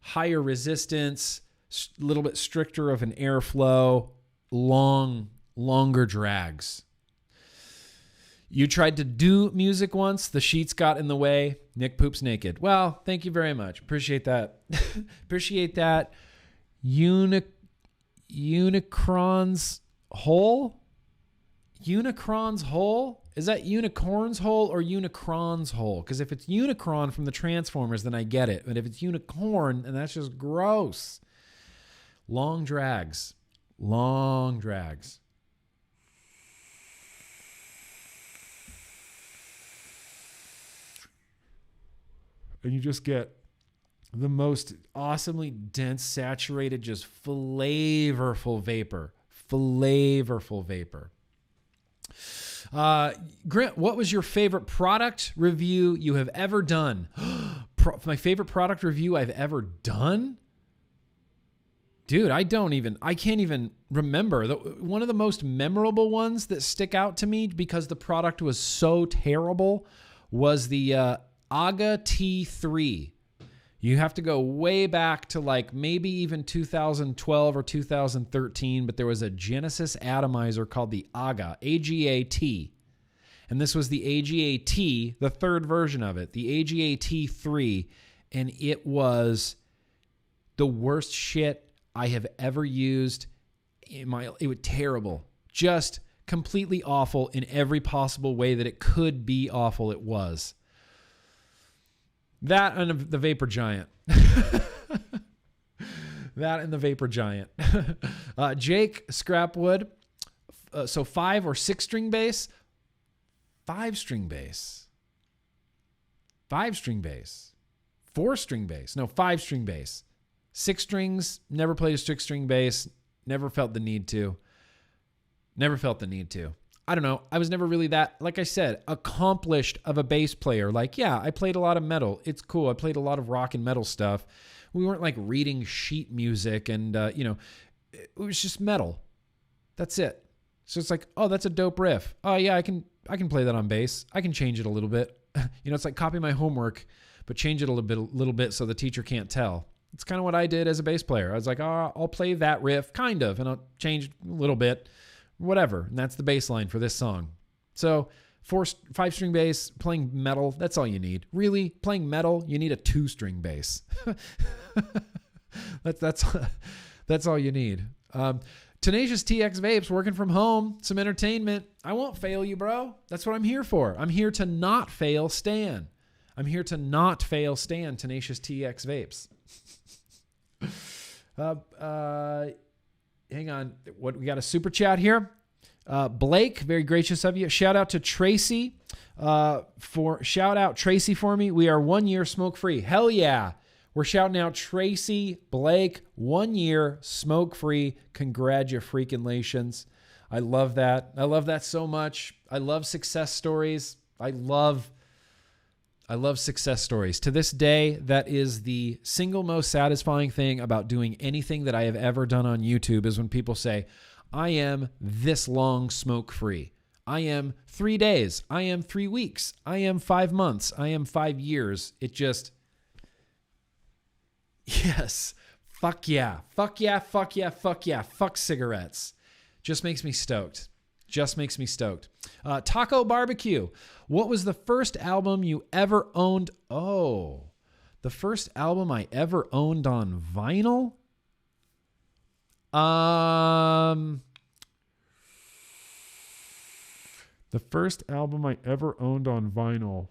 higher resistance, a little bit stricter of an airflow, longer drags. You tried to do music once. The sheets got in the way. Nick poops naked. Well, thank you very much. Appreciate that. Appreciate that. Unicron's hole? Unicron's hole? Is that unicorn's hole or Unicron's hole? Because if it's Unicron from the Transformers, then I get it. But if it's unicorn, then that's just gross. Long drags. Long drags. And you just get the most awesomely dense, saturated, just flavorful vapor. Flavorful vapor. Grant, what was your favorite product review you have ever done? my favorite product review I've ever done. Dude, I can't even remember. One of the most memorable ones that stick out to me because the product was so terrible was the AGA T3. You have to go way back to like maybe even 2012 or 2013, but there was a Genesis atomizer called the AGA, A-G-A-T. And this was the AGA-T, the third version of it, the AGA-T3, and it was the worst shit I have ever used. It was terrible. Just completely awful in every possible way that it could be awful. It was. That and the Vapor Giant. That and the Vapor Giant. Jake Scrapwood. So 5 or 6 string bass. 5 string bass. 5 string bass. 4 string bass. No, 5 string bass. 6 strings. Never played a 6 string bass. Never felt the need to. I don't know. I was never really that, like I said, accomplished of a bass player. Like, yeah, I played a lot of metal. It's cool. I played a lot of rock and metal stuff. We weren't like reading sheet music and, it was just metal. That's it. So it's like, oh, that's a dope riff. Oh yeah, I can play that on bass. I can change it a little bit. It's like copy my homework, but change it a little bit so the teacher can't tell. It's kind of what I did as a bass player. I was like, oh, I'll play that riff, kind of, and I'll change a little bit. Whatever. And that's the bass line for this song. So 5 string bass, playing metal, that's all you need. Really, playing metal, you need a 2 string bass. That's all you need. Tenacious TX Vapes, working from home, some entertainment. I won't fail you, bro. That's what I'm here for. I'm here to not fail Stan. Tenacious TX Vapes. Hang on. We got a super chat here. Blake, very gracious of you. Shout out to Tracy for me. We are 1 year smoke free. Hell yeah. We're shouting out Tracy, Blake, 1 year smoke free. Congratulations. I love that. I love that so much. I love success stories. I love success stories. To this day, that is the single most satisfying thing about doing anything that I have ever done on YouTube is when people say, I am this long smoke-free. I am 3 days. I am 3 weeks. I am 5 months. I am 5 years. It just, yes. Fuck yeah. Fuck yeah. Fuck yeah. Fuck yeah. Fuck cigarettes. Just makes me stoked. Taco Barbecue. What was the first album you ever owned? Oh, the first album I ever owned on vinyl? The first album I ever owned on vinyl.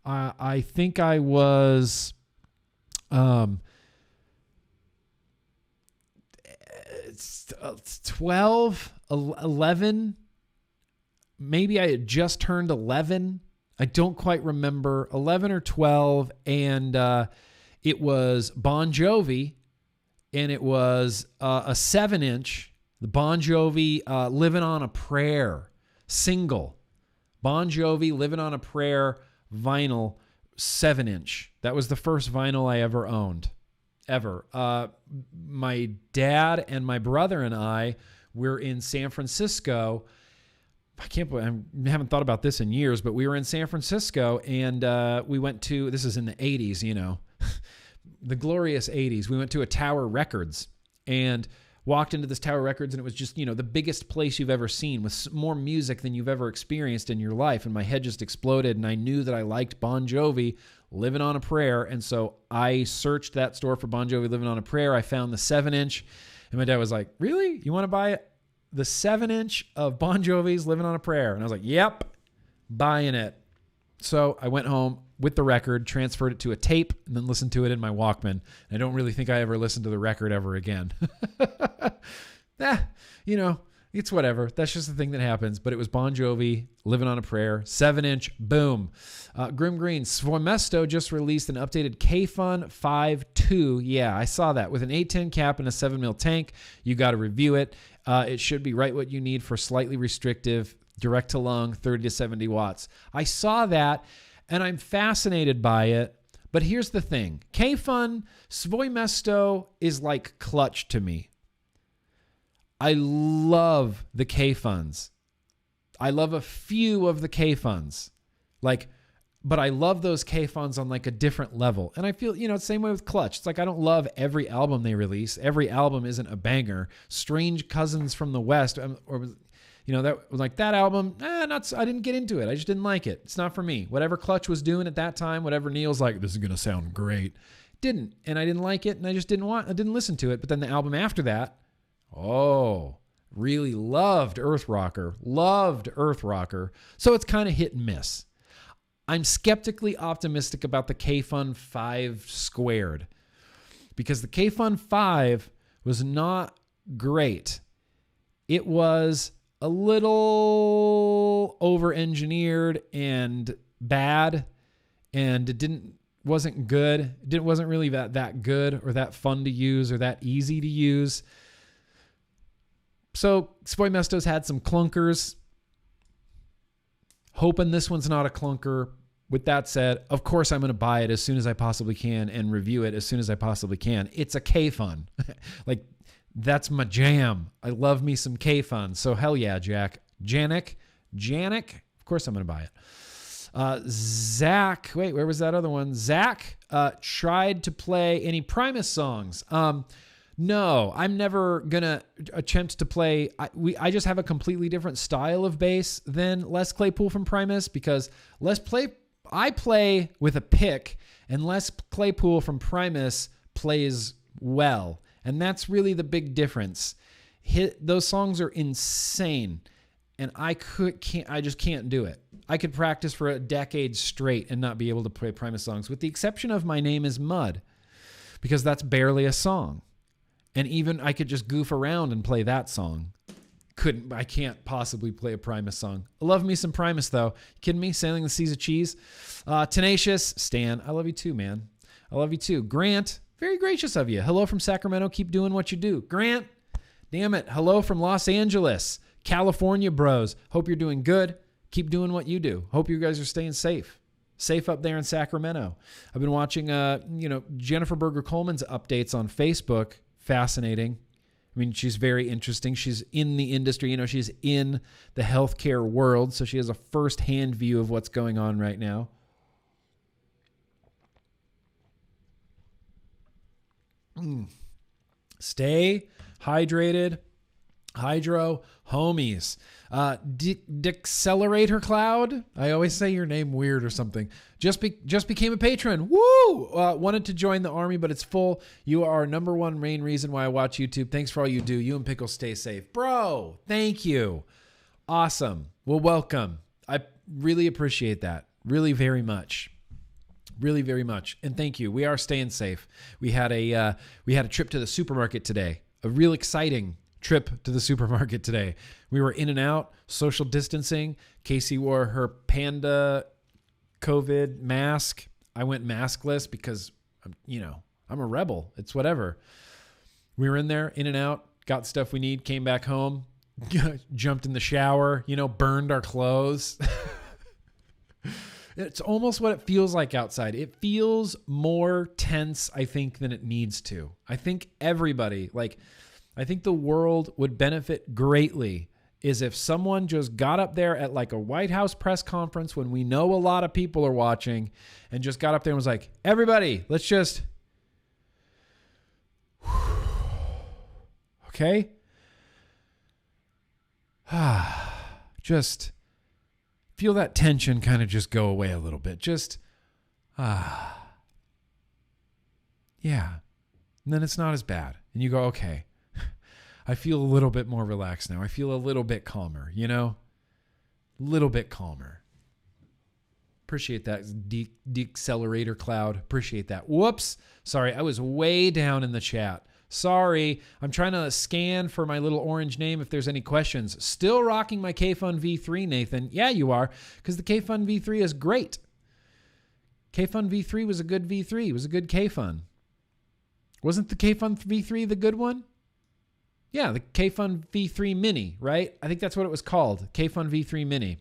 I think I was 12, 11. Maybe I had just turned 11. I don't quite remember. 11 or 12. And it was Bon Jovi. And it was a 7-inch. The Bon Jovi Living on a Prayer single. Bon Jovi Living on a Prayer vinyl 7-inch. That was the first vinyl I ever owned. Ever. My dad and my brother and I were in San Francisco. I can't believe I haven't thought about this in years, but we were in San Francisco and we went to, this is in the 80s, the glorious 80s. We went to a Tower Records and walked into this Tower Records, and it was just, the biggest place you've ever seen with more music than you've ever experienced in your life. And my head just exploded, and I knew that I liked Bon Jovi, Living on a Prayer. And so I searched that store for Bon Jovi, Living on a Prayer. I found the 7-inch, and my dad was like, really? You want to buy it? The 7-inch of Bon Jovi's Living on a Prayer? And I was like, yep, buying it. So I went home with the record, transferred it to a tape, and then listened to it in my Walkman. And I don't really think I ever listened to the record ever again. It's whatever. That's just the thing that happens. But it was Bon Jovi, Living on a Prayer, 7-inch, boom. Grim Green, Svomesto just released an updated K-Fun 5.2. Yeah, I saw that. With an 810 cap and a 7mm tank. You got to review it. It should be right what you need for slightly restrictive, direct to lung, 30 to 70 watts. I saw that, and I'm fascinated by it, But here's the thing. K-Fun, Svoj Mesto is like clutch to me. I love the K-Funs. I love a few of the K-Funs. But I love those K-Funs on like a different level. And I feel, same way with Clutch. It's like I don't love every album they release. Every album isn't a banger. Strange Cousins from the West, that album, I didn't get into it. I just didn't like it. It's not for me. Whatever Clutch was doing at that time, whatever Neil's like, this is going to sound great. Didn't. And I didn't like it, and I just I didn't listen to it. But then the album after that, really loved Earth Rocker. So it's kind of hit and miss. I'm skeptically optimistic about the K-Fun 5 squared because the K-Fun 5 was not great. It was a little over-engineered and bad, and it wasn't good. It wasn't really that good or that fun to use or that easy to use. So Svoj Mesto's had some clunkers. Hoping this one's not a clunker. With that said, of course I'm going to buy it as soon as I possibly can and review it as soon as I possibly can. It's a K-Fun. That's my jam. I love me some K-Fun. So hell yeah, Janik. Of course I'm going to buy it. Zach, wait, where was that other one? Zach tried to play any Primus songs. No, I'm never going to attempt to play. I just have a completely different style of bass than Les Claypool from Primus because I play with a pick and Les Claypool from Primus plays well. And that's really the big difference. Those songs are insane and I just can't do it. I could practice for a decade straight and not be able to play Primus songs with the exception of My Name is Mud because that's barely a song. And even I could just goof around and play that song. I can't possibly play a Primus song. I love me some Primus though. You kidding me? Sailing the Seas of Cheese. Tenacious. Stan, I love you too, man. I love you too. Grant, very gracious of you. Hello from Sacramento. Keep doing what you do. Grant, damn it. Hello from Los Angeles. California bros. Hope you're doing good. Keep doing what you do. Hope you guys are staying safe. Safe up there in Sacramento. I've been watching, Jennifer Berger Coleman's updates on Facebook. Fascinating. I mean, she's very interesting. She's in the industry, she's in the healthcare world, so she has a first-hand view of what's going on right now. Stay hydrated. Hydro homies. Deccelerator Cloud. I always say your name weird or something. Just became a patron. Woo! Wanted to join the army, but it's full. You are our number one main reason why I watch YouTube. Thanks for all you do. You and Pickle stay safe. Bro, thank you. Awesome. Well, welcome. I really appreciate that. Really very much. Really very much. And thank you. We are staying safe. We had a trip to the supermarket today. A real exciting trip to the supermarket today. We were in and out, social distancing. Casey wore her Panda COVID mask. I went maskless because, I'm a rebel. It's whatever. We were in there, in and out, got stuff we need, came back home, jumped in the shower, burned our clothes. It's almost what it feels like outside. It feels more tense, I think, than it needs to. I think everybody, I think the world would benefit greatly is if someone just got up there at like a White House press conference when we know a lot of people are watching and just got up there and was like, everybody, let's just, okay? Just feel that tension kind of just go away a little bit. Just, yeah. And then it's not as bad. And you go, okay. I feel a little bit more relaxed now. I feel a little bit calmer, A little bit calmer. Appreciate that, Deccelerator Cloud. Appreciate that. Whoops. Sorry, I was way down in the chat. Sorry. I'm trying to scan for my little orange name if there's any questions. Still rocking my K-Fun V3, Nathan. Yeah, you are, because the K-Fun V3 is great. K-Fun V3 was a good V3. It was a good K-Fun. Wasn't the K-Fun V3 the good one? Yeah, the K-Fun V3 Mini, right? I think that's what it was called, K-Fun V3 Mini.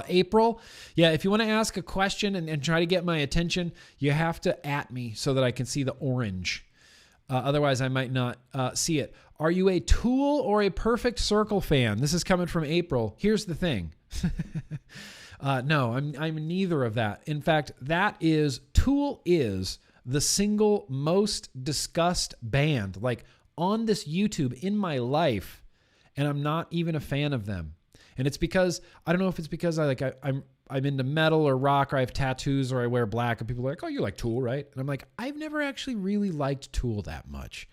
April. Yeah, if you want to ask a question and try to get my attention, you have to @ me so that I can see the orange. Otherwise, I might not see it. Are you a Tool or a Perfect Circle fan? This is coming from April. Here's the thing. No, I'm neither of that. In fact, Tool is the single most discussed band like on this YouTube in my life, and I'm not even a fan of them. And it's because, I don't know if it's because I'm into metal or rock, or I have tattoos, or I wear black, and people are like, oh, you like Tool, right? And I'm like, I've never actually really liked Tool that much.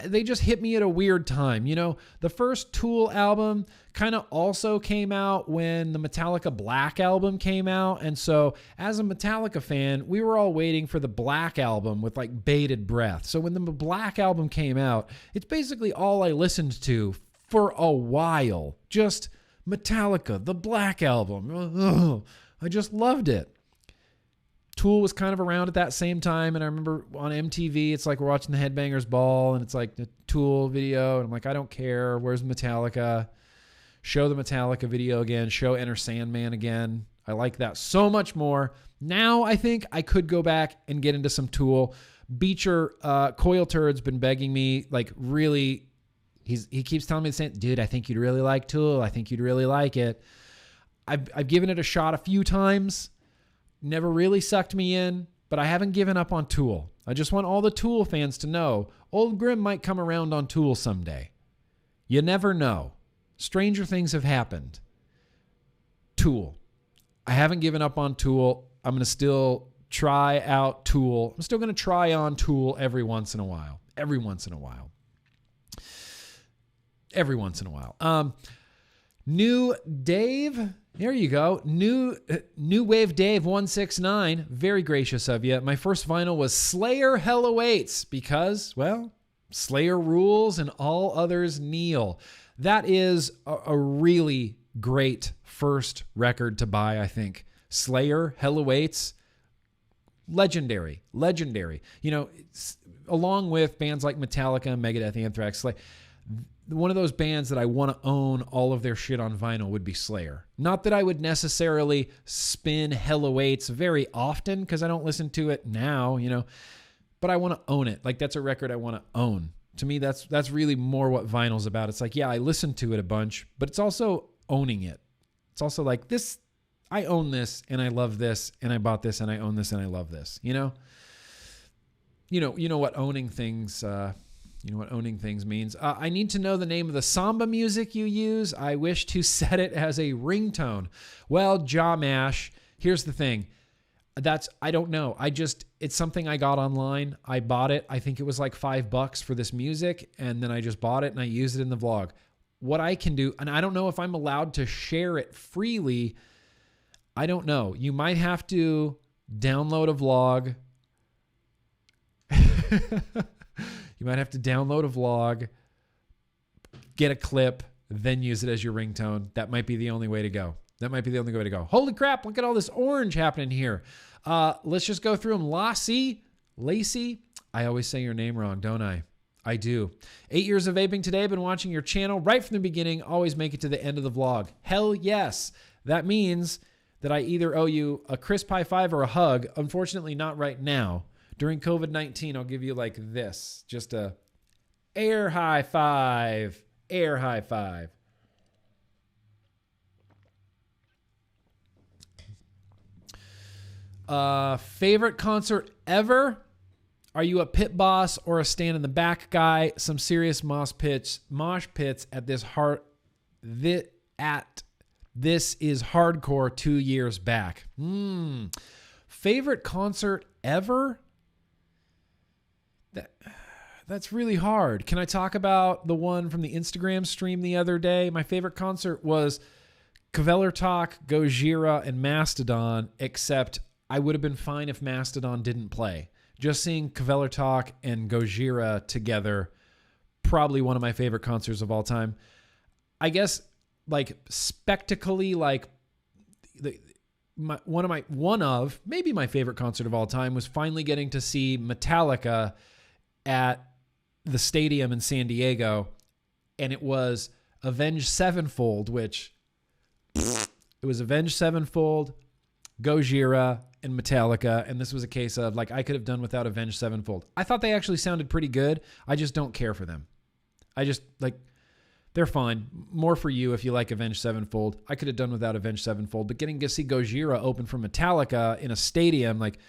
They just hit me at a weird time. You know, the first Tool album kind of also came out when the Metallica Black album came out. And so as a Metallica fan, we were all waiting for the Black album with like bated breath. So when the Black album came out, it's basically all I listened to for a while. Just Metallica, the Black album. Ugh, I just loved it. Tool was kind of around at that same time, and I remember on MTV, it's like we're watching the Headbangers Ball, and it's like the Tool video, and I'm like, I don't care. Where's Metallica? Show the Metallica video again. Show Enter Sandman again. I like that so much more. Now I think I could go back and get into some Tool. Beecher, Coil Turd's been begging me, like really, he keeps telling me the same, dude, I think you'd really like Tool. I think you'd really like it. I've given it a shot a few times. Never really sucked me in, but I haven't given up on Tool. I just want all the Tool fans to know Old Grim might come around on Tool someday. You never know. Stranger things have happened. Tool. I haven't given up on Tool. I'm going to still try out Tool. I'm still going to try on Tool every once in a while. Every once in a while. New Dave... There you go. New Wave Dave 169. Very gracious of you. My first vinyl was Slayer Hell Awaits because, well, Slayer rules and all others kneel. That is a really great first record to buy, I think. Slayer Hell Awaits. Legendary. You know, along with bands like Metallica, Megadeth, Anthrax, Slayer. One of those bands that I want to own all of their shit on vinyl would be Slayer. Not that I would necessarily spin Hell Awaits very often because I don't listen to it now, you know, but I want to own it. Like that's a record I want to own. To me, that's really more what vinyl's about. It's like, yeah, I listen to it a bunch, but it's also owning it. It's also like this, I own this and I love this and I bought this and I own this and I love this, you know? You know what owning things means. I need to know the name of the samba music you use. I wish to set it as a ringtone. Well, Jaw Mash, here's the thing. I don't know. It's something I got online. I bought it. I think it was like $5 for this music. And then I just bought it and I used it in the vlog. What I can do, and I don't know if I'm allowed to share it freely. I don't know. You might have to download a vlog. You might have to download a vlog, get a clip, then use it as your ringtone. That might be the only way to go. Holy crap, look at all this orange happening here. Let's just go through them. Lacey. I always say your name wrong, don't I? I do. 8 years of vaping today. I've been watching your channel right from the beginning. Always make it to the end of the vlog. Hell yes. That means that I either owe you a crisp high five or a hug. Unfortunately, not right now. During COVID-19, I'll give you like this. Just a air high five. Favorite concert ever? Are you a pit boss or a stand in the back guy? Some serious mosh pits at this This is Hardcore 2 years back. Favorite concert ever? That's really hard. Can I talk about the one from the Instagram stream the other day? My favorite concert was Kvelertak, Gojira, and Mastodon, except I would have been fine if Mastodon didn't play. Just seeing Kvelertak and Gojira together, probably one of my favorite concerts of all time. I guess, like, spectacally, like, maybe my favorite concert of all time was finally getting to see Metallica at the stadium in San Diego, and it was Avenged Sevenfold, which It was Avenged Sevenfold, Gojira, and Metallica, and this was a case of like I could have done without Avenged Sevenfold. I thought they actually sounded pretty good. I just don't care for them. I just like they're fine. More for you if you like Avenged Sevenfold. I could have done without Avenged Sevenfold, but getting to see Gojira open for Metallica in a stadium, like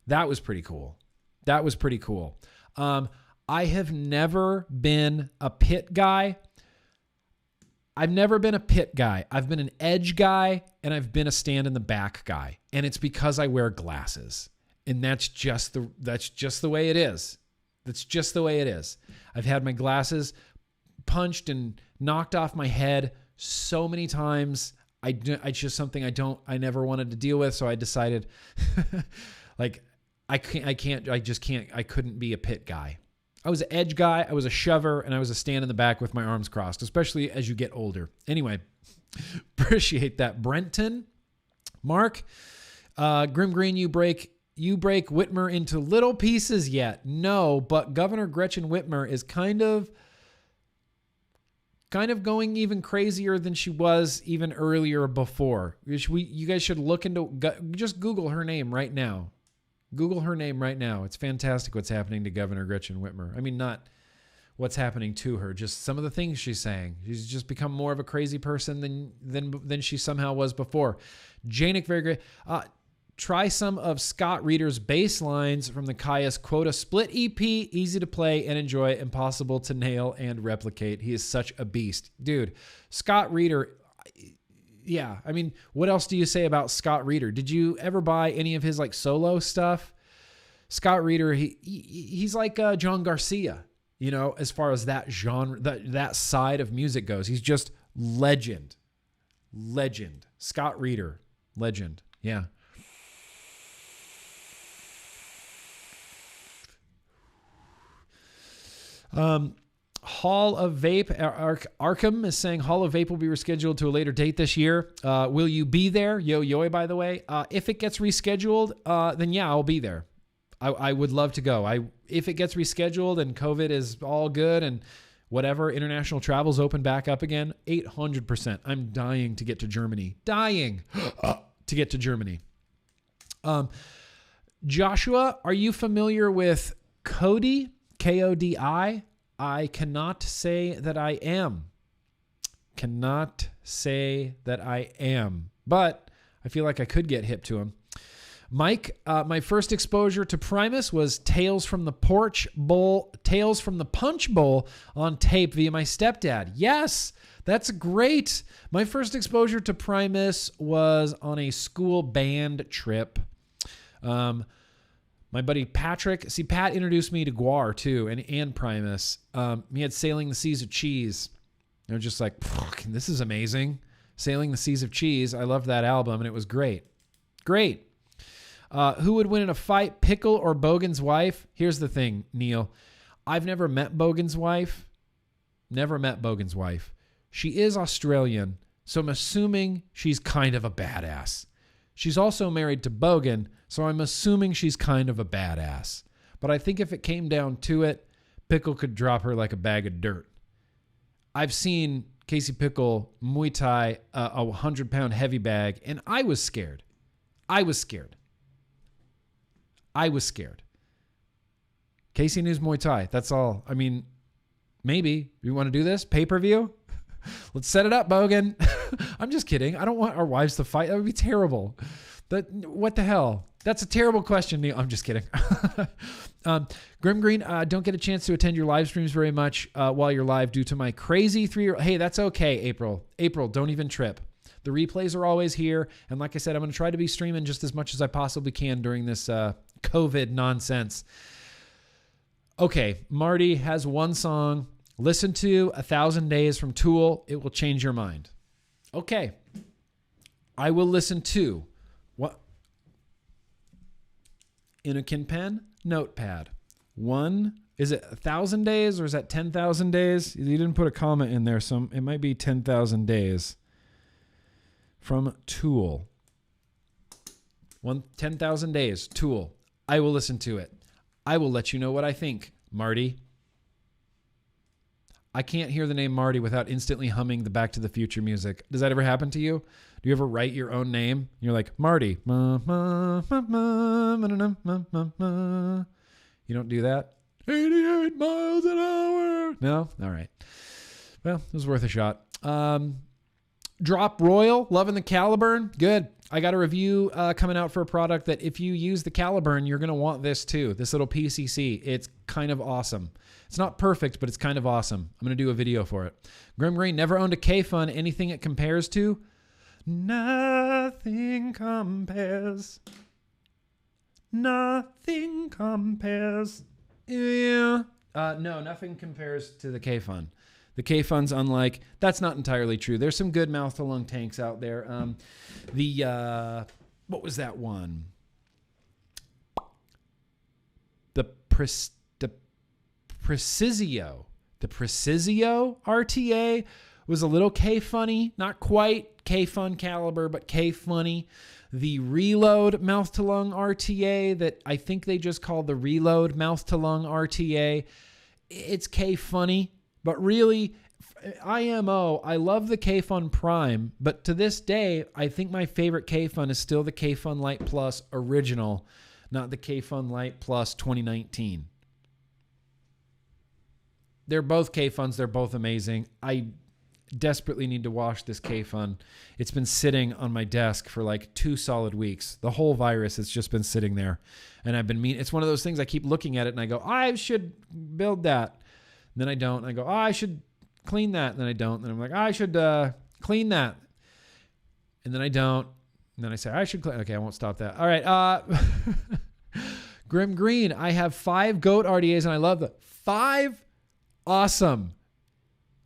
that was pretty cool. That was pretty cool. I have never been a pit guy. I've never been a pit guy. I've been an edge guy and I've been a stand in the back guy. And it's because I wear glasses. And that's just the way it is. That's just the way it is. I've had my glasses punched and knocked off my head so many times. It's just something I never wanted to deal with. So I decided like I couldn't be a pit guy. I was an edge guy, I was a shover, and I was a stand in the back with my arms crossed, especially as you get older. Anyway, appreciate that. Brenton, Mark, Grim Green, you break Whitmer into little pieces yet. No, but Governor Gretchen Whitmer is kind of going even crazier than she was even earlier before. You guys should look into, just Google her name right now. Google her name right now. It's fantastic what's happening to Governor Gretchen Whitmer. I mean, not what's happening to her, just some of the things she's saying. She's just become more of a crazy person than she somehow was before. Janik, very great. Try some of Scott Reeder's bass lines from the Caius Quota split EP. Easy to play and enjoy, impossible to nail and replicate. He is such a beast. Dude, Scott Reeder... Yeah, I mean, what else do you say about Scott Reeder? Did you ever buy any of his like solo stuff? Scott Reeder, he's like John Garcia, you know, as far as that genre, that side of music goes. He's just legend. Scott Reeder, legend. Yeah. Hall of Vape, Arkham is saying Hall of Vape will be rescheduled to a later date this year. Will you be there? Yo, by the way. If it gets rescheduled, then yeah, I'll be there. I would love to go. If it gets rescheduled and COVID is all good and whatever, international travel's open back up again, 800%. I'm dying to get to Germany. Dying to get to Germany. Joshua, are you familiar with Kodi? Kodi? I cannot say that I am. But I feel like I could get hip to him. Mike, my first exposure to Primus was Tales from the Punch Bowl on tape via my stepdad. Yes, that's great. My first exposure to Primus was on a school band trip. My buddy Patrick, Pat introduced me to Guar too, and Primus. He had Sailing the Seas of Cheese. I was just like, this is amazing. Sailing the Seas of Cheese. I loved that album, and it was great. Great. Who would win in a fight, Pickle or Bogan's wife? Here's the thing, Neil. I've never met Bogan's wife. She is Australian, so I'm assuming she's kind of a badass. She's also married to Bogan, so I'm assuming she's kind of a badass. But I think if it came down to it, Pickle could drop her like a bag of dirt. I've seen Casey Pickle Muay Thai a 100-pound heavy bag, and I was scared. Casey knows Muay Thai. That's all. I mean, maybe. You want to do this? Pay-per-view? Let's set it up, Bogan. I'm just kidding. I don't want our wives to fight. That would be terrible. What the hell? That's a terrible question, Neil. I'm just kidding. Grim Green, don't get a chance to attend your live streams very much while you're live due to my crazy 3-year-old. Hey, that's okay, April. April, don't even trip. The replays are always here. And like I said, I'm going to try to be streaming just as much as I possibly can during this COVID nonsense. Okay, Marty has one song. Listen to 1,000 Days from Tool. It will change your mind. Okay. I will listen to what? Inakin pen, notepad. One, is it 1,000 days or is that 10,000 days? You didn't put a comma in there, so it might be 10,000 days. From Tool. 10,000 days, Tool. I will listen to it. I will let you know what I think, Marty. I can't hear the name Marty without instantly humming the Back to the Future music. Does that ever happen to you? Do you ever write your own name? You're like, Marty. You don't do that? 88 miles an hour. No? All right. Well, it was worth a shot. Drop Royal, loving the Caliburn. Good. I got a review coming out for a product that if you use the Caliburn, you're going to want this too. This little PCC. It's kind of awesome. It's not perfect, but it's kind of awesome. I'm going to do a video for it. Grim Green, never owned a K-Fun. Anything it compares to? Nothing compares. Nothing compares. Yeah. No, nothing compares to the K-Fun. The K-Fun's unlike. That's not entirely true. There's some good mouth-to-lung tanks out there. What was that one? The Precisio. The Precisio RTA was a little K-Funny. Not quite K-Fun caliber, but K-Funny. The Reload mouth-to-lung RTA that I think they just call the Reload mouth-to-lung RTA. It's K-Funny, but really, IMO, I love the K-Fun Prime, but to this day, I think my favorite K-Fun is still the K-Fun Light Plus original, not the K-Fun Light Plus 2019. They're both K-Funs. They're both amazing. I desperately need to wash this K-Fun. It's been sitting on my desk for like 2 solid weeks. The whole virus has just been sitting there. And I've been it's one of those things I keep looking at it and I go, I should build that. And then I don't. And I go, oh, I should clean that. And then I don't. And then I'm like, I should clean that. And then I don't. And then I say, I should clean. Okay, I won't stop that. All right. Grim Green, I have 5 goat RDAs and I love them. 5? Awesome.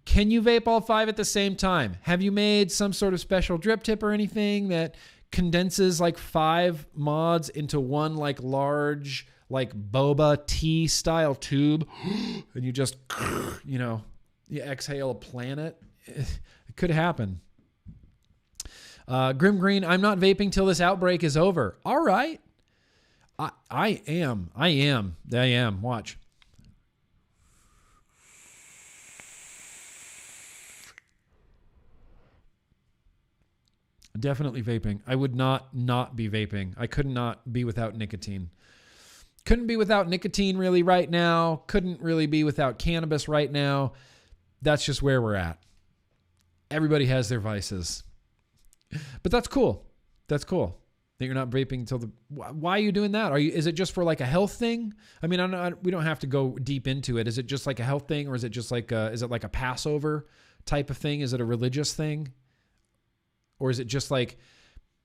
Can you vape all 5 at the same time? Have you made some sort of special drip tip or anything that condenses like 5 mods into one like large like boba tea style tube and you just, you exhale a planet? It could happen. Grim Green, I'm not vaping till this outbreak is over. All right. I am. Watch. Definitely vaping. I would not be vaping. I could not be without nicotine. Couldn't be without nicotine really right now. Couldn't really be without cannabis right now. That's just where we're at. Everybody has their vices. But that's cool. That's cool that you're not vaping until why are you doing that? Is it just for like a health thing? I mean, we don't have to go deep into it. Is it just like a health thing or is it just like is it like a Passover type of thing? Is it a religious thing? Or is it just like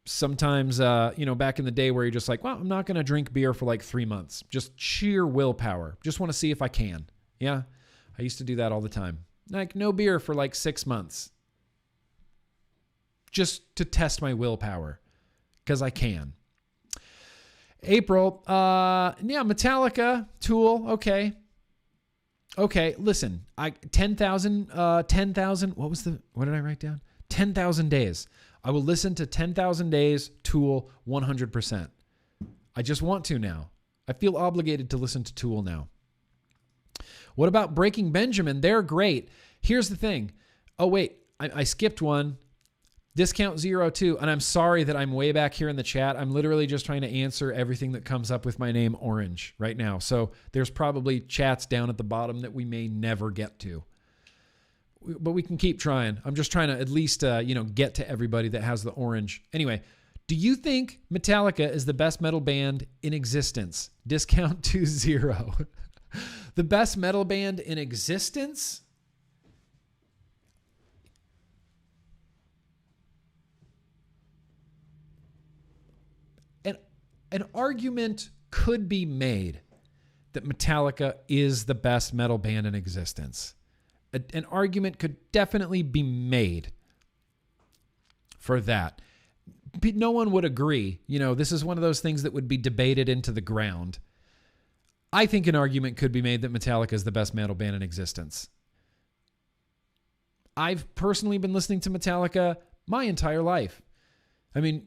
sometimes, back in the day where you're just like, well, I'm not going to drink beer for like 3 months. Just sheer willpower. Just want to see if I can. Yeah. I used to do that all the time. Like no beer for like 6 months. Just to test my willpower. Because I can. April. Metallica. Tool. Okay. Listen. 10,000. What did I write down? 10,000 days. I will listen to 10,000 days, Tool, 100%. I just want to now. I feel obligated to listen to Tool now. What about Breaking Benjamin? They're great. Here's the thing. Oh, wait. I skipped one. Discount 02. And I'm sorry that I'm way back here in the chat. I'm literally just trying to answer everything that comes up with my name Orange right now. So there's probably chats down at the bottom that we may never get to. But we can keep trying. I'm just trying to at least, get to everybody that has the orange. Anyway, do you think Metallica is the best metal band in existence? Discount 20. The best metal band in existence? An argument could be made that Metallica is the best metal band in existence. An argument could definitely be made for that. No one would agree. This is one of those things that would be debated into the ground. I think an argument could be made that Metallica is the best metal band in existence. I've personally been listening to Metallica my entire life.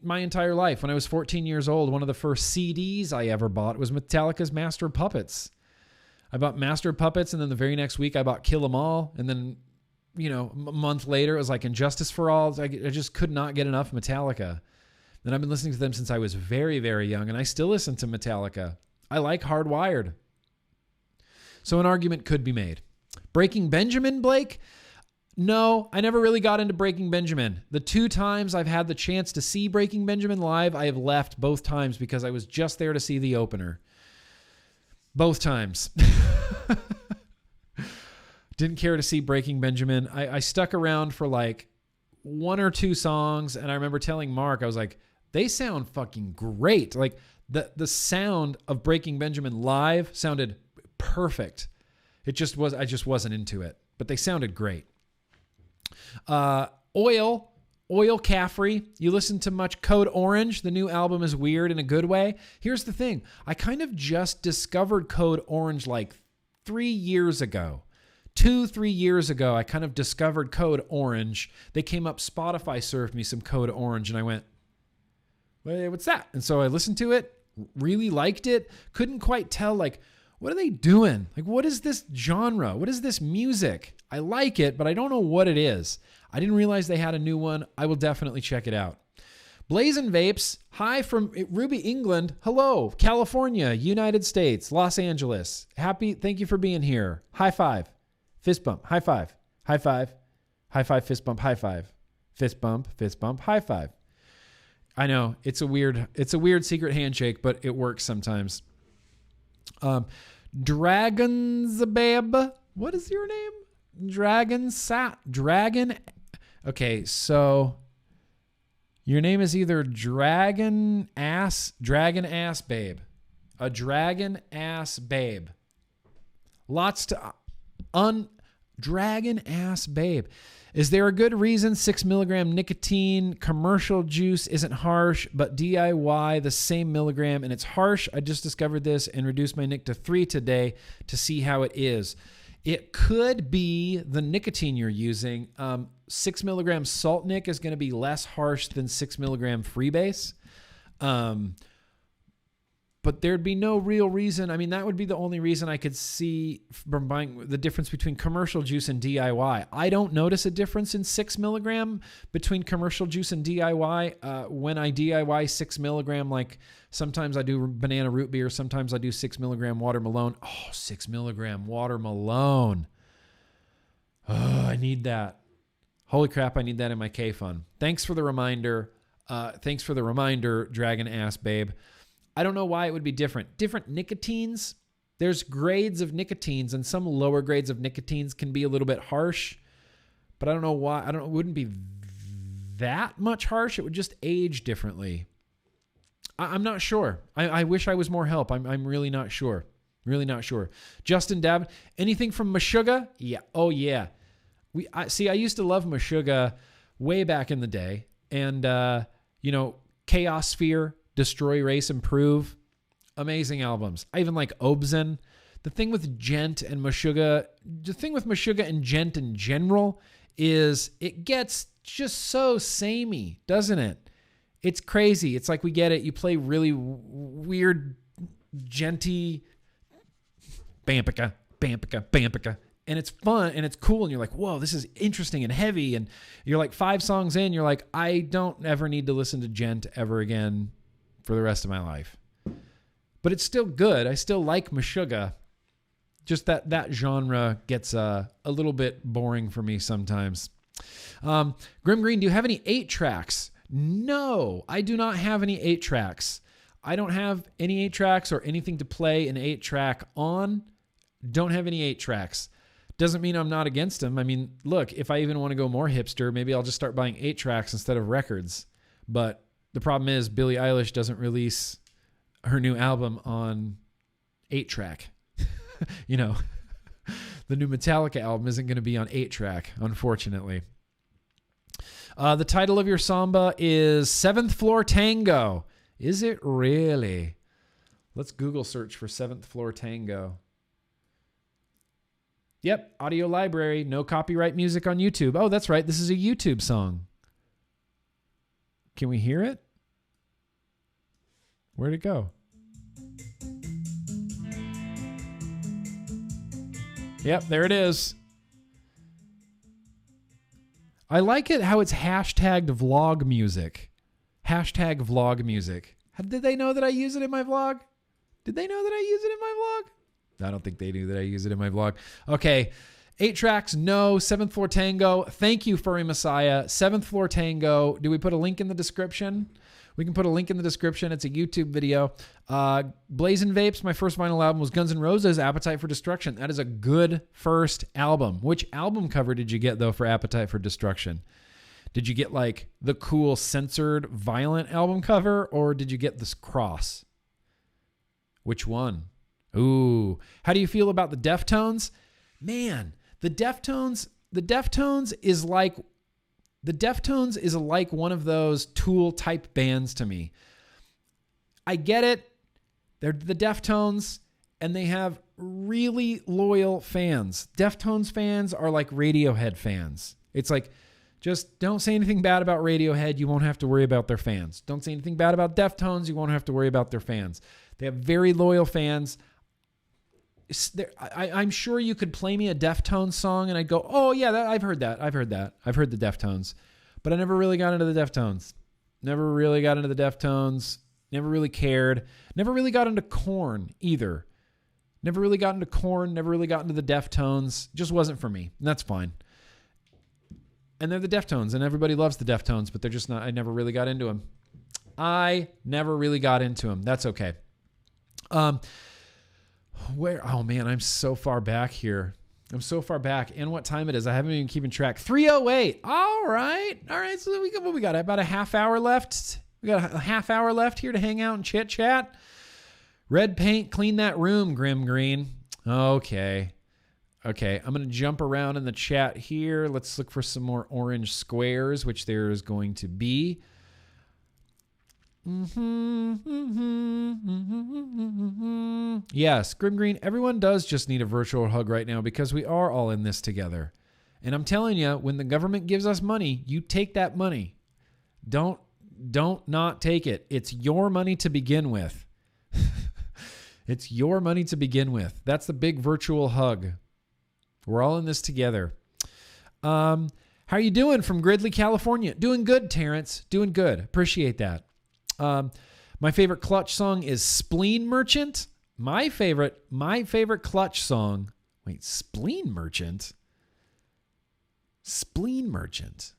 My entire life. When I was 14 years old, one of the first CDs I ever bought was Metallica's Master of Puppets. I bought Master of Puppets, and then the very next week I bought Kill 'Em All, and then, you know, a month later it was like Injustice for All. I just could not get enough Metallica. And I've been listening to them since I was very, very young, and I still listen to Metallica. I like Hardwired. So an argument could be made. Breaking Benjamin, Blake? No, I never really got into Breaking Benjamin. The 2 times I've had the chance to see Breaking Benjamin live, I have left both times because I was just there to see the opener. Both times. Didn't care to see Breaking Benjamin. I stuck around for like 1 or 2 songs, and I remember telling Mark, I was like, they sound fucking great. Like the sound of Breaking Benjamin live sounded perfect. I just wasn't into it, but they sounded great. Oil Caffrey. You listen to much Code Orange? The new album is weird in a good way. Here's the thing. I kind of just discovered Code Orange like 3 years ago. 2-3 years ago, I kind of discovered Code Orange. They came up, Spotify served me some Code Orange, and I went, wait, what's that? And so I listened to it, really liked it, couldn't quite tell, like, what are they doing? Like, what is this genre? What is this music? I like it, but I don't know what it is. I didn't realize they had a new one. I will definitely check it out. Blazin' Vapes, hi from Ruby, England. Hello, California, United States, Los Angeles. Thank you for being here. High five. Fist bump, high five, high five, high five, fist bump, high five, fist bump, high five. I know it's a weird secret handshake, but it works sometimes. Dragon's Babe, what is your name? Dragon. Okay, so your name is either Dragon Ass Babe, a Dragon Ass Babe. Lots to. Dragon Ass Babe. Is there a good reason 6 milligram nicotine commercial juice isn't harsh, but DIY the same milligram and it's harsh? I just discovered this and reduced my nic to 3 today to see how it is. It could be the nicotine you're using. 6 milligram salt nic is going to be less harsh than 6 milligram freebase. But there'd be no real reason. I mean, that would be the only reason I could see from buying the difference between commercial juice and DIY. I don't notice a difference in 6 milligram between commercial juice and DIY. When I DIY 6 milligram, like sometimes I do banana root beer, sometimes I do 6 milligram watermelon. Oh, 6 milligram watermelon. Oh, I need that. Holy crap, I need that in my K-Fun. Thanks for the reminder. Dragon Ass Babe. I don't know why it would be different. Different nicotines. There's grades of nicotines, and some lower grades of nicotines can be a little bit harsh. But I don't know why. It wouldn't be that much harsh. It would just age differently. I'm not sure. I wish I was more help. I'm really not sure. Really not sure. Justin Dab, anything from Meshuga? Yeah. Oh yeah. I used to love Meshuga way back in the day, and Chaos Sphere, Destroy, Race, Improve. Amazing albums. I even like Obzen. The thing with Ghent and Meshuga and Ghent in general is it gets just so samey, doesn't it? It's crazy. It's like we get it. You play really weird, genty, bampica, and it's fun and it's cool. And you're like, whoa, this is interesting and heavy. And you're like 5 songs in, you're like, I don't ever need to listen to Ghent ever again for the rest of my life. But it's still good. I still like Meshuga. Just that genre gets a little bit boring for me sometimes. Grim Green, do you have any 8 tracks? No, I do not have any 8 tracks. I don't have any 8 tracks or anything to play an 8 track on. Don't have any 8 tracks. Doesn't mean I'm not against them. I mean, look, if I even want to go more hipster, maybe I'll just start buying 8 tracks instead of records. But the problem is Billie Eilish doesn't release her new album on 8-track. The new Metallica album isn't going to be on 8-track, unfortunately. The title of your samba is 7th Floor Tango. Is it really? Let's Google search for 7th Floor Tango. Yep, audio library, no copyright music on YouTube. Oh, that's right. This is a YouTube song. Can we hear it? Where'd it go? Yep, there it is. I like it how it's hashtagged vlog music. Hashtag vlog music. Did they know that I use it in my vlog? Did they know that I use it in my vlog? I don't think they knew that I use it in my vlog. Okay. 8 tracks, no. 7th Floor Tango. Thank you, Furry Messiah. 7th Floor Tango. Do we put a link in the description? We can put a link in the description. It's a YouTube video. Blazin' Vapes, my first vinyl album was Guns N' Roses, Appetite for Destruction. That is a good first album. Which album cover did you get, though, for Appetite for Destruction? Did you get, like, the cool censored violent album cover, or did you get this cross? Which one? Ooh. How do you feel about the Deftones? Man, the Deftones is like one of those Tool type bands to me. I get it. They're the Deftones and they have really loyal fans. Deftones fans are like Radiohead fans. It's like, just don't say anything bad about Radiohead. You won't have to worry about their fans. Don't say anything bad about Deftones. You won't have to worry about their fans. They have very loyal fans. I'm sure you could play me a Deftones song and I'd go, oh yeah, I've heard that. I've heard the Deftones. But I never really got into the Deftones. Never really got into the Deftones. Never really cared. Never really got into Korn either. Never really got into Korn. Never really got into the Deftones. Just wasn't for me. And that's fine. And they're the Deftones, and everybody loves the Deftones, but they're just not. I never really got into them. That's okay. Oh man, I'm so far back here. I'm so far back. And what time it is? I haven't even keeping track. 3:08. All right. So we got about a half hour left. We got a half hour left here to hang out and chit chat. Red paint, clean that room, Grim Green. Okay. I'm going to jump around in the chat here. Let's look for some more orange squares, which there is going to be. Yes, Grim Green, everyone does just need a virtual hug right now because we are all in this together. And I'm telling you, when the government gives us money, you take that money. Don't not take it. It's your money to begin with. It's your money to begin with. That's the big virtual hug. We're all in this together. How are you doing from Gridley, California? Doing good, Terrence. Doing good. Appreciate that. My favorite Clutch song is Spleen Merchant. My favorite Clutch song. Wait, Spleen Merchant? Spleen Merchant.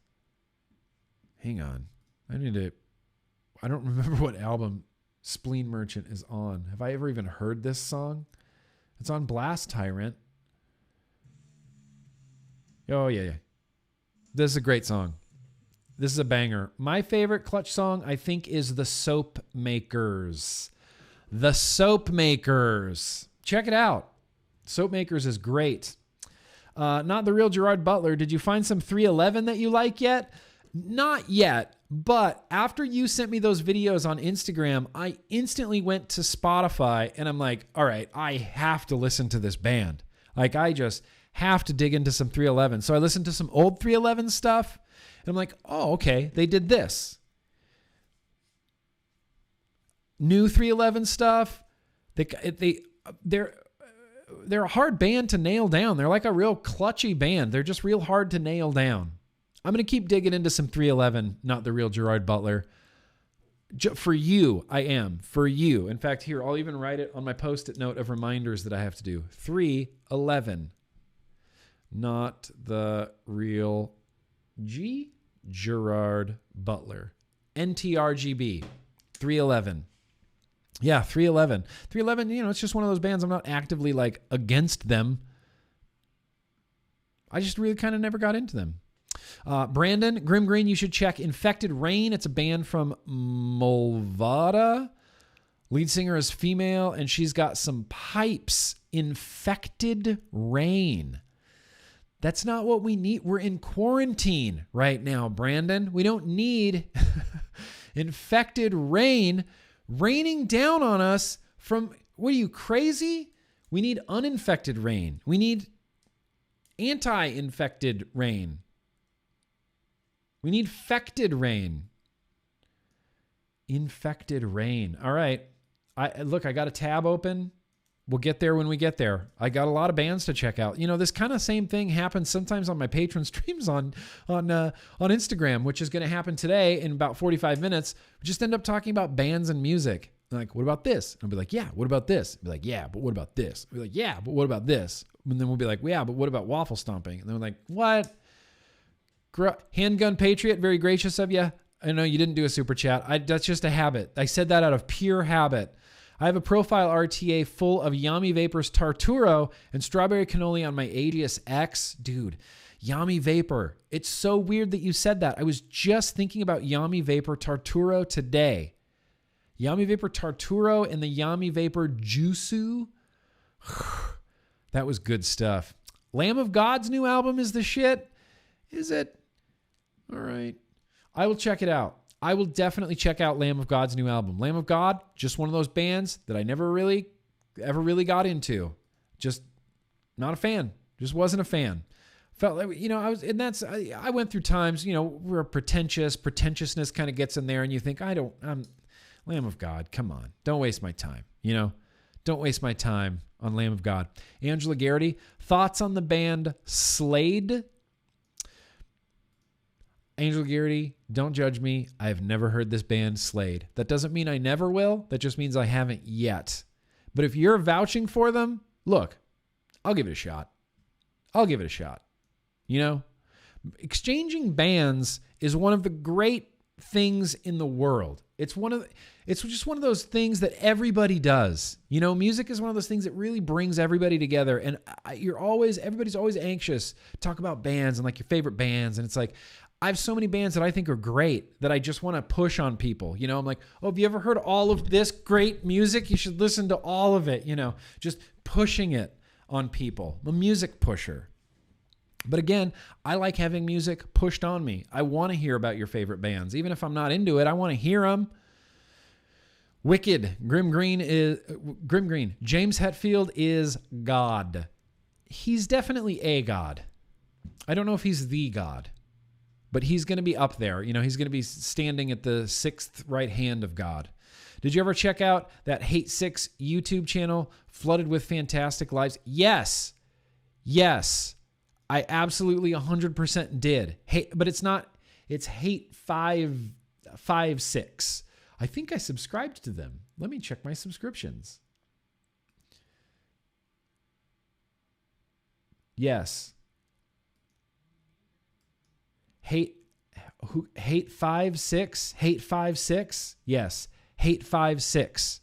Hang on. I don't remember what album Spleen Merchant is on. Have I ever even heard this song? It's on Blast Tyrant. Oh, yeah. This is a great song. This is a banger. My favorite Clutch song, I think, is The Soap Makers. The Soap Makers. Check it out. Soap Makers is great. Not the real Gerard Butler. Did you find some 311 that you like yet? Not yet. But after you sent me those videos on Instagram, I instantly went to Spotify and I'm like, all right, I have to listen to this band. Like, I just have to dig into some 311. So I listened to some old 311 stuff and I'm like, oh, okay, they did this. New 311 stuff. They're a hard band to nail down. They're like a real clutchy band. They're just real hard to nail down. I'm going to keep digging into some 311, not the real Gerard Butler. For you, I am. For you. In fact, here, I'll even write it on my Post-it note of reminders that I have to do. 311. Not the real Gerard Butler. NTRGB. 311. Yeah, 311. 311, it's just one of those bands. I'm not actively like against them. I just really kind of never got into them. Brandon, Grim Green, you should check Infected Rain. It's a band from Molvada. Lead singer is female, and she's got some pipes. Infected Rain. That's not what we need. We're in quarantine right now, Brandon. We don't need Infected Rain raining down on us from, what are you, crazy? We need uninfected rain. We need anti-infected rain. We need fected rain. Infected Rain. All right. I got a tab open. We'll get there when we get there. I got a lot of bands to check out. You know, this kind of same thing happens sometimes on my Patreon streams on Instagram, which is going to happen today in about 45 minutes. We just end up talking about bands and music. Like, what about this? And I'll be like, yeah, what about this? I'll be like, yeah, but what about this? I'll be like, yeah, but what about this? And then we'll be like, yeah, but what about waffle stomping? And then we're like, what? Handgun Patriot, very gracious of you. I know you didn't do a super chat. That's just a habit. I said that out of pure habit. I have a profile RTA full of Yami Vapors Tarturo and strawberry cannoli on my Aegis X. Dude, Yami Vapor. It's so weird that you said that. I was just thinking about Yami Vapor Tarturo today. Yami Vapor Tarturo and the Yami Vapor Jusu. That was good stuff. Lamb of God's new album is the shit. Is it? All right. I will check it out. I will definitely check out Lamb of God's new album. Lamb of God, just one of those bands that I never really, ever really got into. Just not a fan. Just wasn't a fan. Felt like, you know, I went through times, you know, where pretentiousness kind of gets in there and you think, I'm Lamb of God. Come on. Don't waste my time. You know, don't waste my time on Lamb of God. Angela Garrity, thoughts on the band Slade? Angel Garrity, don't judge me. I have never heard this band Slade. That doesn't mean I never will. That just means I haven't yet. But if you're vouching for them, look, I'll give it a shot. You know, exchanging bands is one of the great things in the world. It's just one of those things that everybody does. You know, music is one of those things that really brings everybody together. And everybody's always anxious to talk about bands and like your favorite bands. And it's like, I have so many bands that I think are great that I just want to push on people. You know, I'm like, oh, have you ever heard all of this great music? You should listen to all of it. You know, just pushing it on people. I'm a music pusher. But again, I like having music pushed on me. I want to hear about your favorite bands. Even if I'm not into it, I want to hear them. Wicked. Grim Green. James Hetfield is God. He's definitely a God. I don't know if he's the God. But he's going to be up there. You know, he's going to be standing at the sixth right hand of God. Did you ever check out that Hate 6 YouTube channel flooded with fantastic lives? Yes. I absolutely 100% did. But it's Hate 556. I think I subscribed to them. Let me check my subscriptions. Yes. Hate 56? Hate 56? Yes. Hate 56.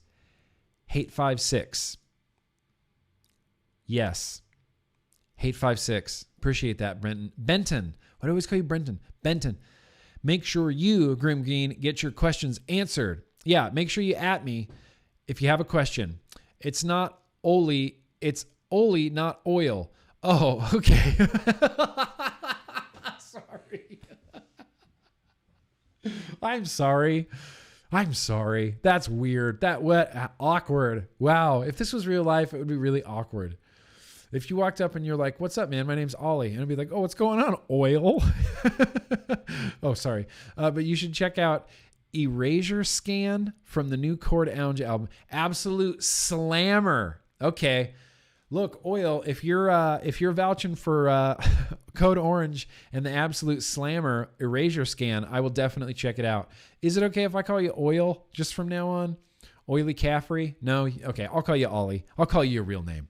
Hate 56. Yes. Hate 56. Appreciate that, Brenton. Benton. Why do I always call you Brenton? Benton. Make sure you, Grim Green, get your questions answered. Yeah, make sure you at me if you have a question. It's not Oli. It's Oli, not oil. Oh, okay. I'm sorry. That's weird. Awkward. Wow. If this was real life, it would be really awkward. If you walked up and you're like, what's up, man? My name's Ollie. And I'd be like, oh, what's going on? Oil? Oh, sorry. But you should check out Erasure Scan from the new Chord Ounge album. Absolute slammer. Okay. Look, Oil, if you're vouching for Code Orange and the Absolute Slammer Erasure Scan, I will definitely check it out. Is it okay if I call you Oil just from now on? Oily Caffrey? No? Okay, I'll call you Ollie. I'll call you your real name.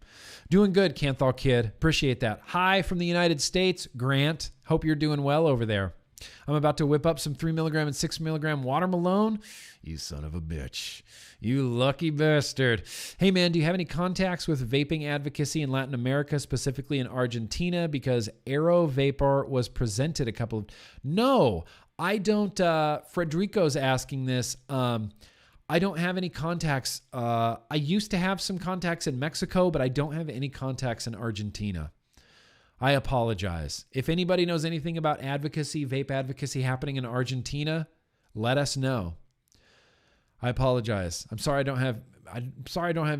Doing good, Canthal Kid. Appreciate that. Hi from the United States, Grant. Hope you're doing well over there. I'm about to whip up some 3 milligram and 6 milligram watermelon. You son of a bitch. You lucky bastard. Hey, man, do you have any contacts with vaping advocacy in Latin America, specifically in Argentina? Because Aero Vapor was presented a couple of... No, I don't. Frederico's asking this. I don't have any contacts. I used to have some contacts in Mexico, but I don't have any contacts in Argentina. I apologize. If anybody knows anything about advocacy, vape advocacy happening in Argentina, let us know. I apologize. I'm sorry I don't have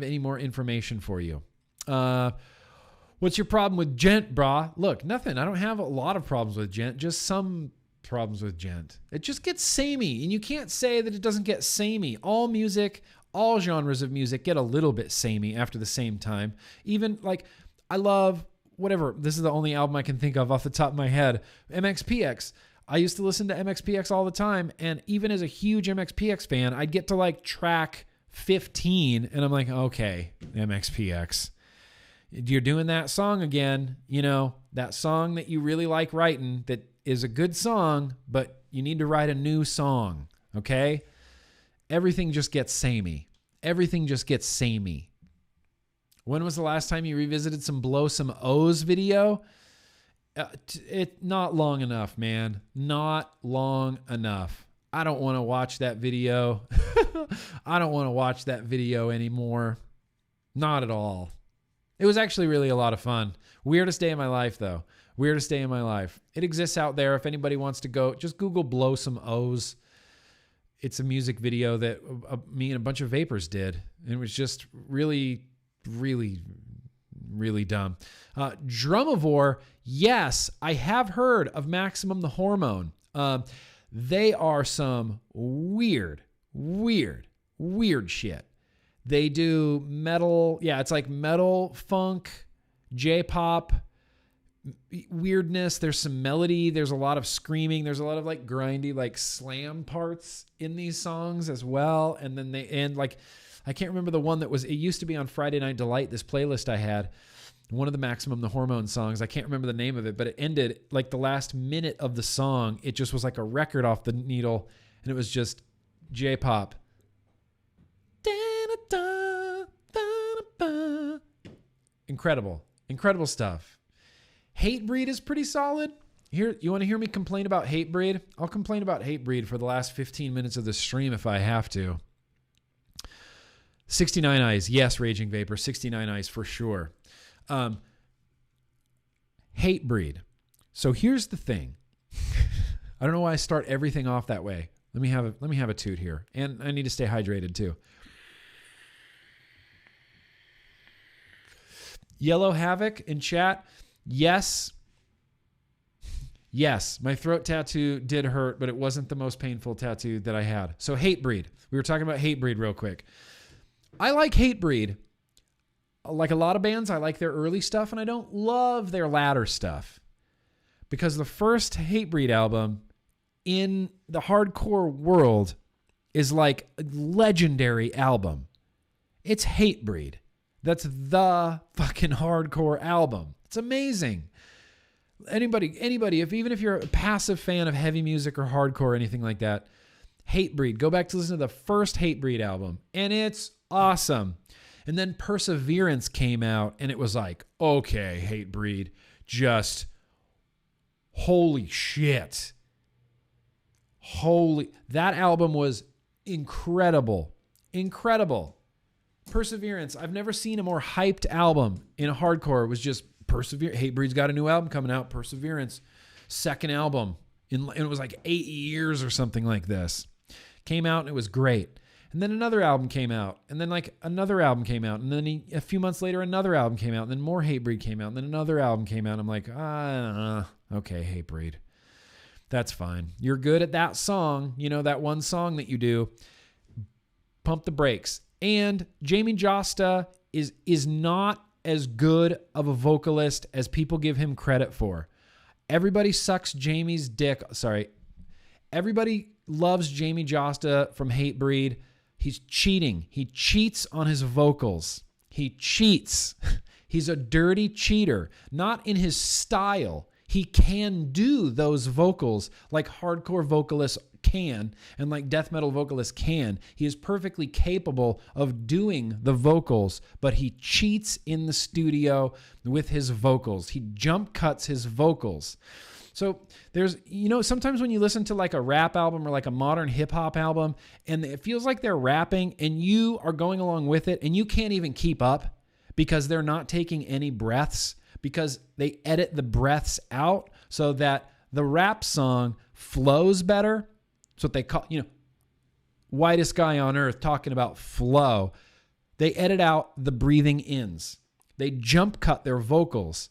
any more information for you. What's your problem with Ghent, brah? Look, nothing. I don't have a lot of problems with Ghent, just some problems with Ghent. It just gets samey, and you can't say that it doesn't get samey. All music, all genres of music get a little bit samey after the same time. Even like, I love whatever. This is the only album I can think of off the top of my head. MXPX. I used to listen to MXPX all the time, and even as a huge MXPX fan, I'd get to like track 15, and I'm like, okay, MXPX. You're doing that song again, you know, that song that you really like writing that is a good song, but you need to write a new song, okay? Everything just gets samey. Everything just gets samey. When was the last time you revisited some Blow Some O's video? Not long enough, man. Not long enough. I don't want to watch that video. I don't want to watch that video anymore. Not at all. It was actually really a lot of fun. Weirdest day of my life, though. Weirdest day of my life. It exists out there. If anybody wants to go, just Google Blow Some O's. It's a music video that me and a bunch of vapors did. And it was just really, really, really dumb. Drumivore, yes, I have heard of Maximum the Hormone. They are some weird shit. They do metal. Yeah, it's like metal, funk, J-pop, weirdness. There's some melody. There's a lot of screaming. There's a lot of like grindy, like slam parts in these songs as well. And then they end like, I can't remember the one that was, it used to be on Friday Night Delight, this playlist I had. One of the Maximum the Hormone songs. I can't remember the name of it, but it ended like the last minute of the song. It just was like a record off the needle, and it was just J-pop. Incredible stuff. Hatebreed is pretty solid. Here, you want to hear me complain about Hatebreed? I'll complain about Hatebreed for the last 15 minutes of the stream if I have to. 69 Eyes, yes, Raging Vapor. 69 Eyes for sure. Hatebreed. So here's the thing. I don't know why I start everything off that way. Let me have a toot here, and I need to stay hydrated too. Yellow Havoc in chat. Yes, my throat tattoo did hurt, but it wasn't the most painful tattoo that I had. So Hatebreed. We were talking about Hatebreed real quick. I like Hatebreed. Like a lot of bands, I like their early stuff, and I don't love their latter stuff. Because the first Hatebreed album in the hardcore world is like a legendary album. It's Hatebreed. That's the fucking hardcore album. It's amazing. Anybody, even if you're a passive fan of heavy music or hardcore or anything like that, Hatebreed, go back to listen to the first Hatebreed album, and it's awesome. And then Perseverance came out, and it was like, okay, Hatebreed, just holy shit. That album was incredible. Perseverance, I've never seen a more hyped album in a hardcore. It was just Perseverance. Hatebreed's got a new album coming out, Perseverance. Second album. And it was like 8 years or something like this. Came out, and it was great. And then another album came out, and then like another album came out, and then a few months later another album came out, and then more Hatebreed came out, and then another album came out. I'm like, okay, Hatebreed. That's fine. You're good at that song, you know, that one song that you do. Pump the brakes. And Jamie Josta is not as good of a vocalist as people give him credit for. Everybody sucks Jamie's dick. Sorry. Everybody loves Jamie Josta from Hatebreed. He's cheating. He cheats on his vocals. He cheats. He's a dirty cheater. Not in his style. He can do those vocals like hardcore vocalists can and like death metal vocalists can. He is perfectly capable of doing the vocals, but he cheats in the studio with his vocals. He jump cuts his vocals. So there's, you know, sometimes when you listen to like a rap album or like a modern hip hop album and it feels like they're rapping and you are going along with it and you can't even keep up because they're not taking any breaths, because they edit the breaths out so that the rap song flows better. That's what they call, you know, whitest guy on earth talking about flow. They edit out the breathing ins. They jump cut their vocals.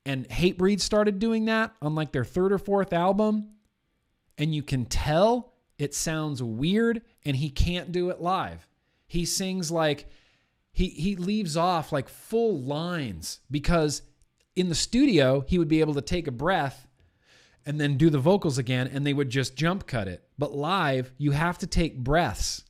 And Hatebreed started doing that on like their third or fourth album. and you can tell it sounds weird, and he can't do it live. He sings like, he leaves off like full lines, because in the studio, he would be able to take a breath and then do the vocals again, and they would just jump cut it. But live, you have to take breaths.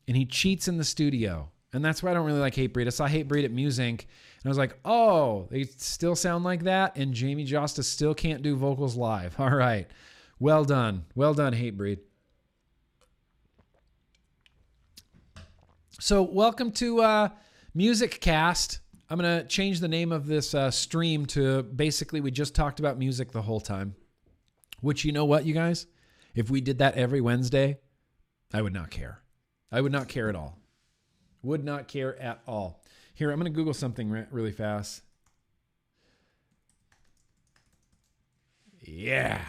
And he cheats in the studio. And that's why I don't really like Hatebreed. I saw Hatebreed at Muse Inc. And I was like, oh, they still sound like that? And Jamie Josta still can't do vocals live. All right. Well done. Well done, Hatebreed. So welcome to Music Cast. I'm going to change the name of this stream to basically we just talked about music the whole time. Which, you know what, you guys? If we did that every Wednesday, I would not care. I would not care at all. Would not care at all. Here, I'm going to Google something really fast. Yeah.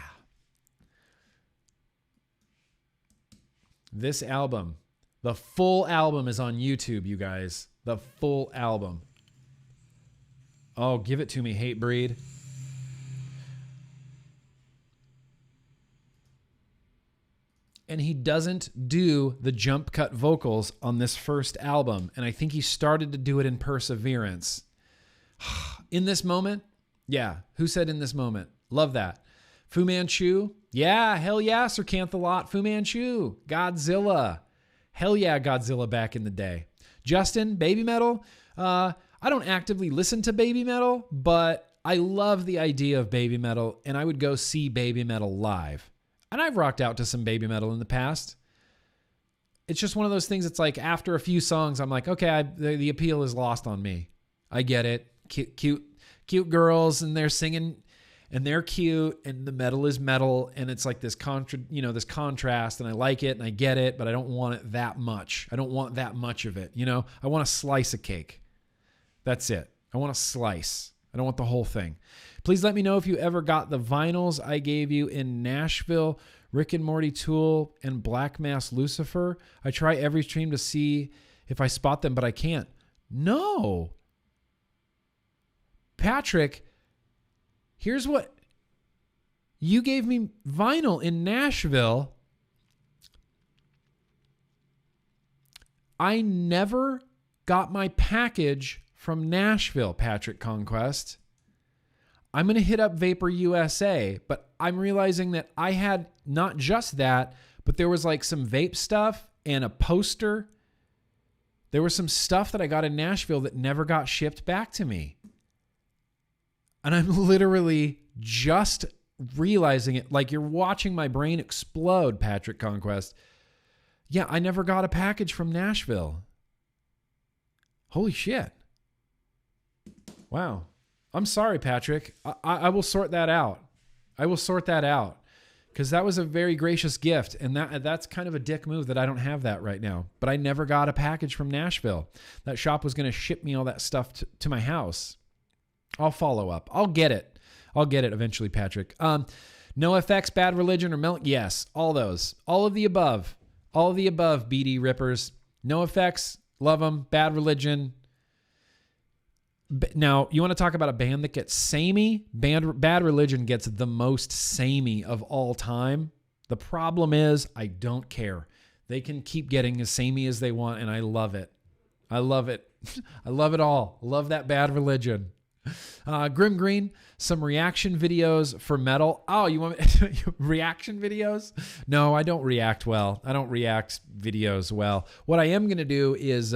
This album, the full album is on YouTube, you guys. The full album. Oh, give it to me, Hatebreed. And he doesn't do the jump cut vocals on this first album. And I think he started to do it in Perseverance. In this moment? Yeah. Who said in this moment? Love that. Fu Manchu? Yeah. Hell yeah, Sir Canthalot. Fu Manchu. Godzilla. Hell yeah, Godzilla back in the day. Justin, Baby Metal? I don't actively listen to Baby Metal, but I love the idea of Baby Metal, and I would go see Baby Metal live. And I've rocked out to some Baby Metal in the past. It's just one of those things. It's like after a few songs, I'm like, okay, the appeal is lost on me. I get it. Cute girls, and they're singing, and they're cute, and the metal is metal, and it's like this this contrast, and I like it, and I get it, but I don't want it that much. I don't want that much of it. I want a slice of cake. That's it. I want a slice. I don't want the whole thing. Please let me know if you ever got the vinyls I gave you in Nashville, Rick and Morty Tool, and Black Mass Lucifer. I try every stream to see if I spot them, but I can't. No. Patrick, here's what. You gave me vinyl in Nashville. I never got my package from Nashville, Patrick Conquest. I'm going to hit up Vapor USA, but I'm realizing that I had not just that, but there was like some vape stuff and a poster. There was some stuff that I got in Nashville that never got shipped back to me. And I'm literally just realizing it. Like you're watching my brain explode, Patrick Conquest. Yeah, I never got a package from Nashville. Holy shit. Wow. I'm sorry, Patrick. I will sort that out. I will sort that out because that was a very gracious gift. And that's kind of a dick move that I don't have that right now. But I never got a package from Nashville. That shop was going to ship me all that stuff to my house. I'll follow up. I'll get it. I'll get it eventually, Patrick. NoFX, Bad Religion, or Milk? Yes, all those. All of the above. All of the above, BD Rippers. NoFX, love them. Bad Religion. Now, you want to talk about a band that gets samey? Bad Religion gets the most samey of all time. The problem is, I don't care. They can keep getting as samey as they want, and I love it. I love it. I love it all. Love that Bad Religion. Grim Green, some reaction videos for metal. Oh, you want reaction videos? No, I don't react well. I don't react videos well. What I am going to do is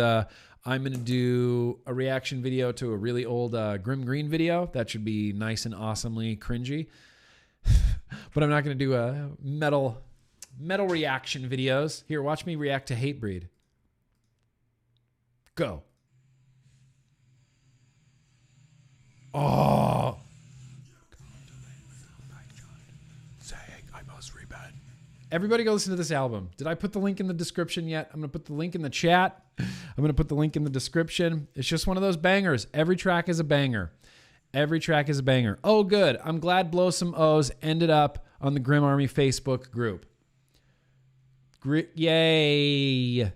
I'm going to do a reaction video to a really old Grim Green video. That should be nice and awesomely cringy. But I'm not going to do a metal reaction videos. Here, watch me react to Hatebreed. Go. Oh. Saying I must repent. Everybody go listen to this album. Did I put the link in the description yet? I'm going to put the link in the chat. I'm going to put the link in the description. It's just one of those bangers. Every track is a banger. Every track is a banger. Oh, good. I'm glad Blow Some O's ended up on the Grim Army Facebook group. Yay.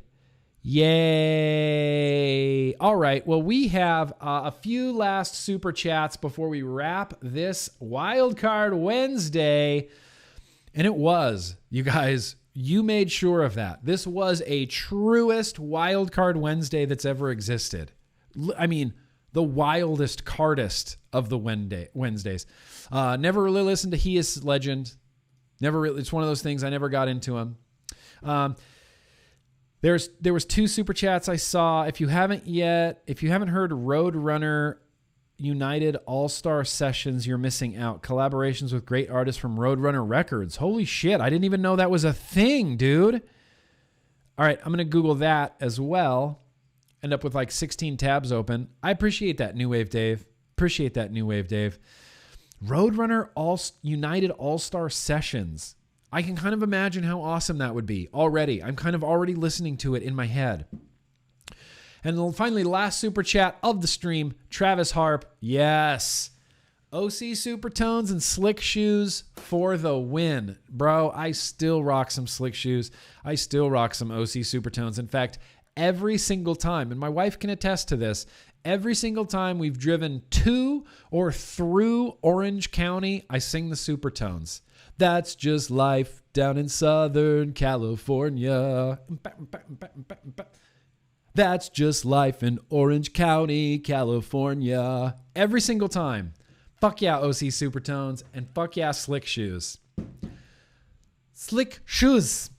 Yay. All right. Well, we have a few last super chats before we wrap this Wildcard Wednesday. And it was, you guys, you made sure of that. This was a truest Wildcard Wednesday that's ever existed. I mean, the wildest cardist of the Wednesdays. Never really listened to He Is Legend. Never really, it's one of those things I never got into him. There was 2 super chats I saw. If you haven't heard Roadrunner United All-Star Sessions, you're missing out. Collaborations with great artists from Roadrunner Records. Holy shit, I didn't even know that was a thing, dude. All right, I'm going to Google that as well. End up with like 16 tabs open. I appreciate that, New Wave Dave. Roadrunner United All-Star Sessions. I can kind of imagine how awesome that would be already. I'm kind of already listening to it in my head. And finally, last super chat of the stream, Travis Harp. Yes. OC Supertones and Slick Shoes for the win. Bro, I still rock some Slick Shoes. I still rock some OC Supertones. In fact, every single time, and my wife can attest to this, every single time we've driven to or through Orange County, I sing the Supertones. That's just life down in Southern California. That's just life in Orange County, California. Every single time. Fuck yeah, OC Supertones, and fuck yeah, Slick Shoes. Slick Shoes.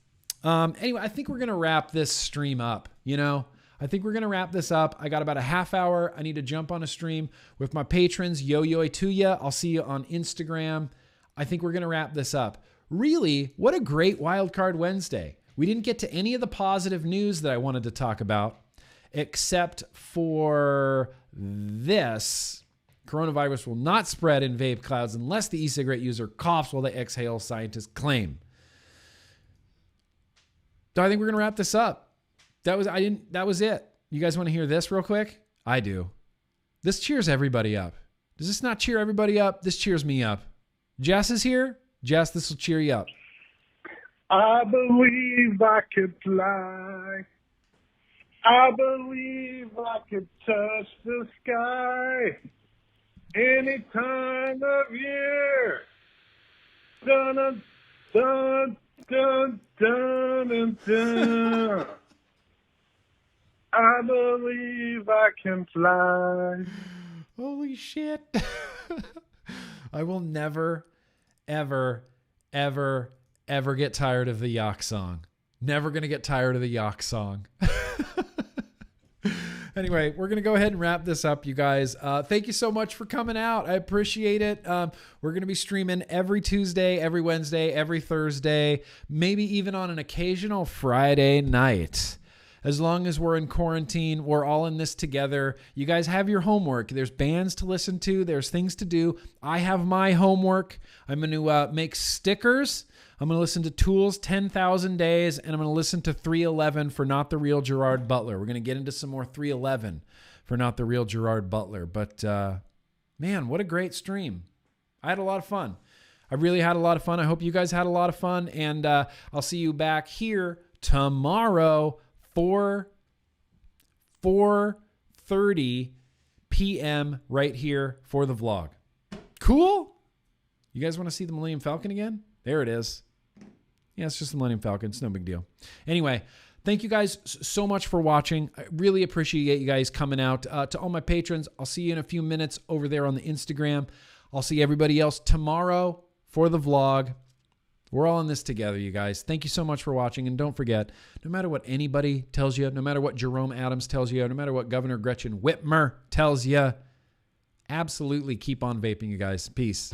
Anyway, I think we're going to wrap this stream up, I think we're going to wrap this up. I got about a half hour. I need to jump on a stream with my patrons. Yo to ya. I'll see you on Instagram. I think we're going to wrap this up. Really, what a great Wildcard Wednesday. We didn't get to any of the positive news that I wanted to talk about, except for this. Coronavirus will not spread in vape clouds unless the e-cigarette user coughs while they exhale, scientists claim. So I think we're going to wrap this up. That was it. You guys want to hear this real quick? I do. This cheers everybody up. Does this not cheer everybody up? This cheers me up. Jess is here. Jess, this will cheer you up. I believe I could fly. I believe I could touch the sky any time of year. Dun dun dun dun dun dun. I believe I can fly. Holy shit. I will never, ever, ever, ever get tired of the Yak song. Never going to get tired of the Yak song. Anyway, we're going to go ahead and wrap this up, you guys. Thank you so much for coming out. I appreciate it. We're going to be streaming every Tuesday, every Wednesday, every Thursday, maybe even on an occasional Friday night. As long as we're in quarantine, we're all in this together. You guys have your homework. There's bands to listen to. There's things to do. I have my homework. I'm going to make stickers. I'm going to listen to Tool's 10,000 Days, and I'm going to listen to 311 for Not the Real Gerard Butler. We're going to get into some more 311 for Not the Real Gerard Butler. But, man, what a great stream. I had a lot of fun. I really had a lot of fun. I hope you guys had a lot of fun, and I'll see you back here tomorrow. 4:30 p.m. right here for the vlog. Cool? You guys want to see the Millennium Falcon again? There it is. Yeah, it's just the Millennium Falcon. It's no big deal. Anyway, thank you guys so much for watching. I really appreciate you guys coming out. To all my patrons, I'll see you in a few minutes over there on the Instagram. I'll see everybody else tomorrow for the vlog. We're all in this together, you guys. Thank you so much for watching. And don't forget, no matter what anybody tells you, no matter what Jerome Adams tells you, no matter what Governor Gretchen Whitmer tells you, absolutely keep on vaping, you guys. Peace.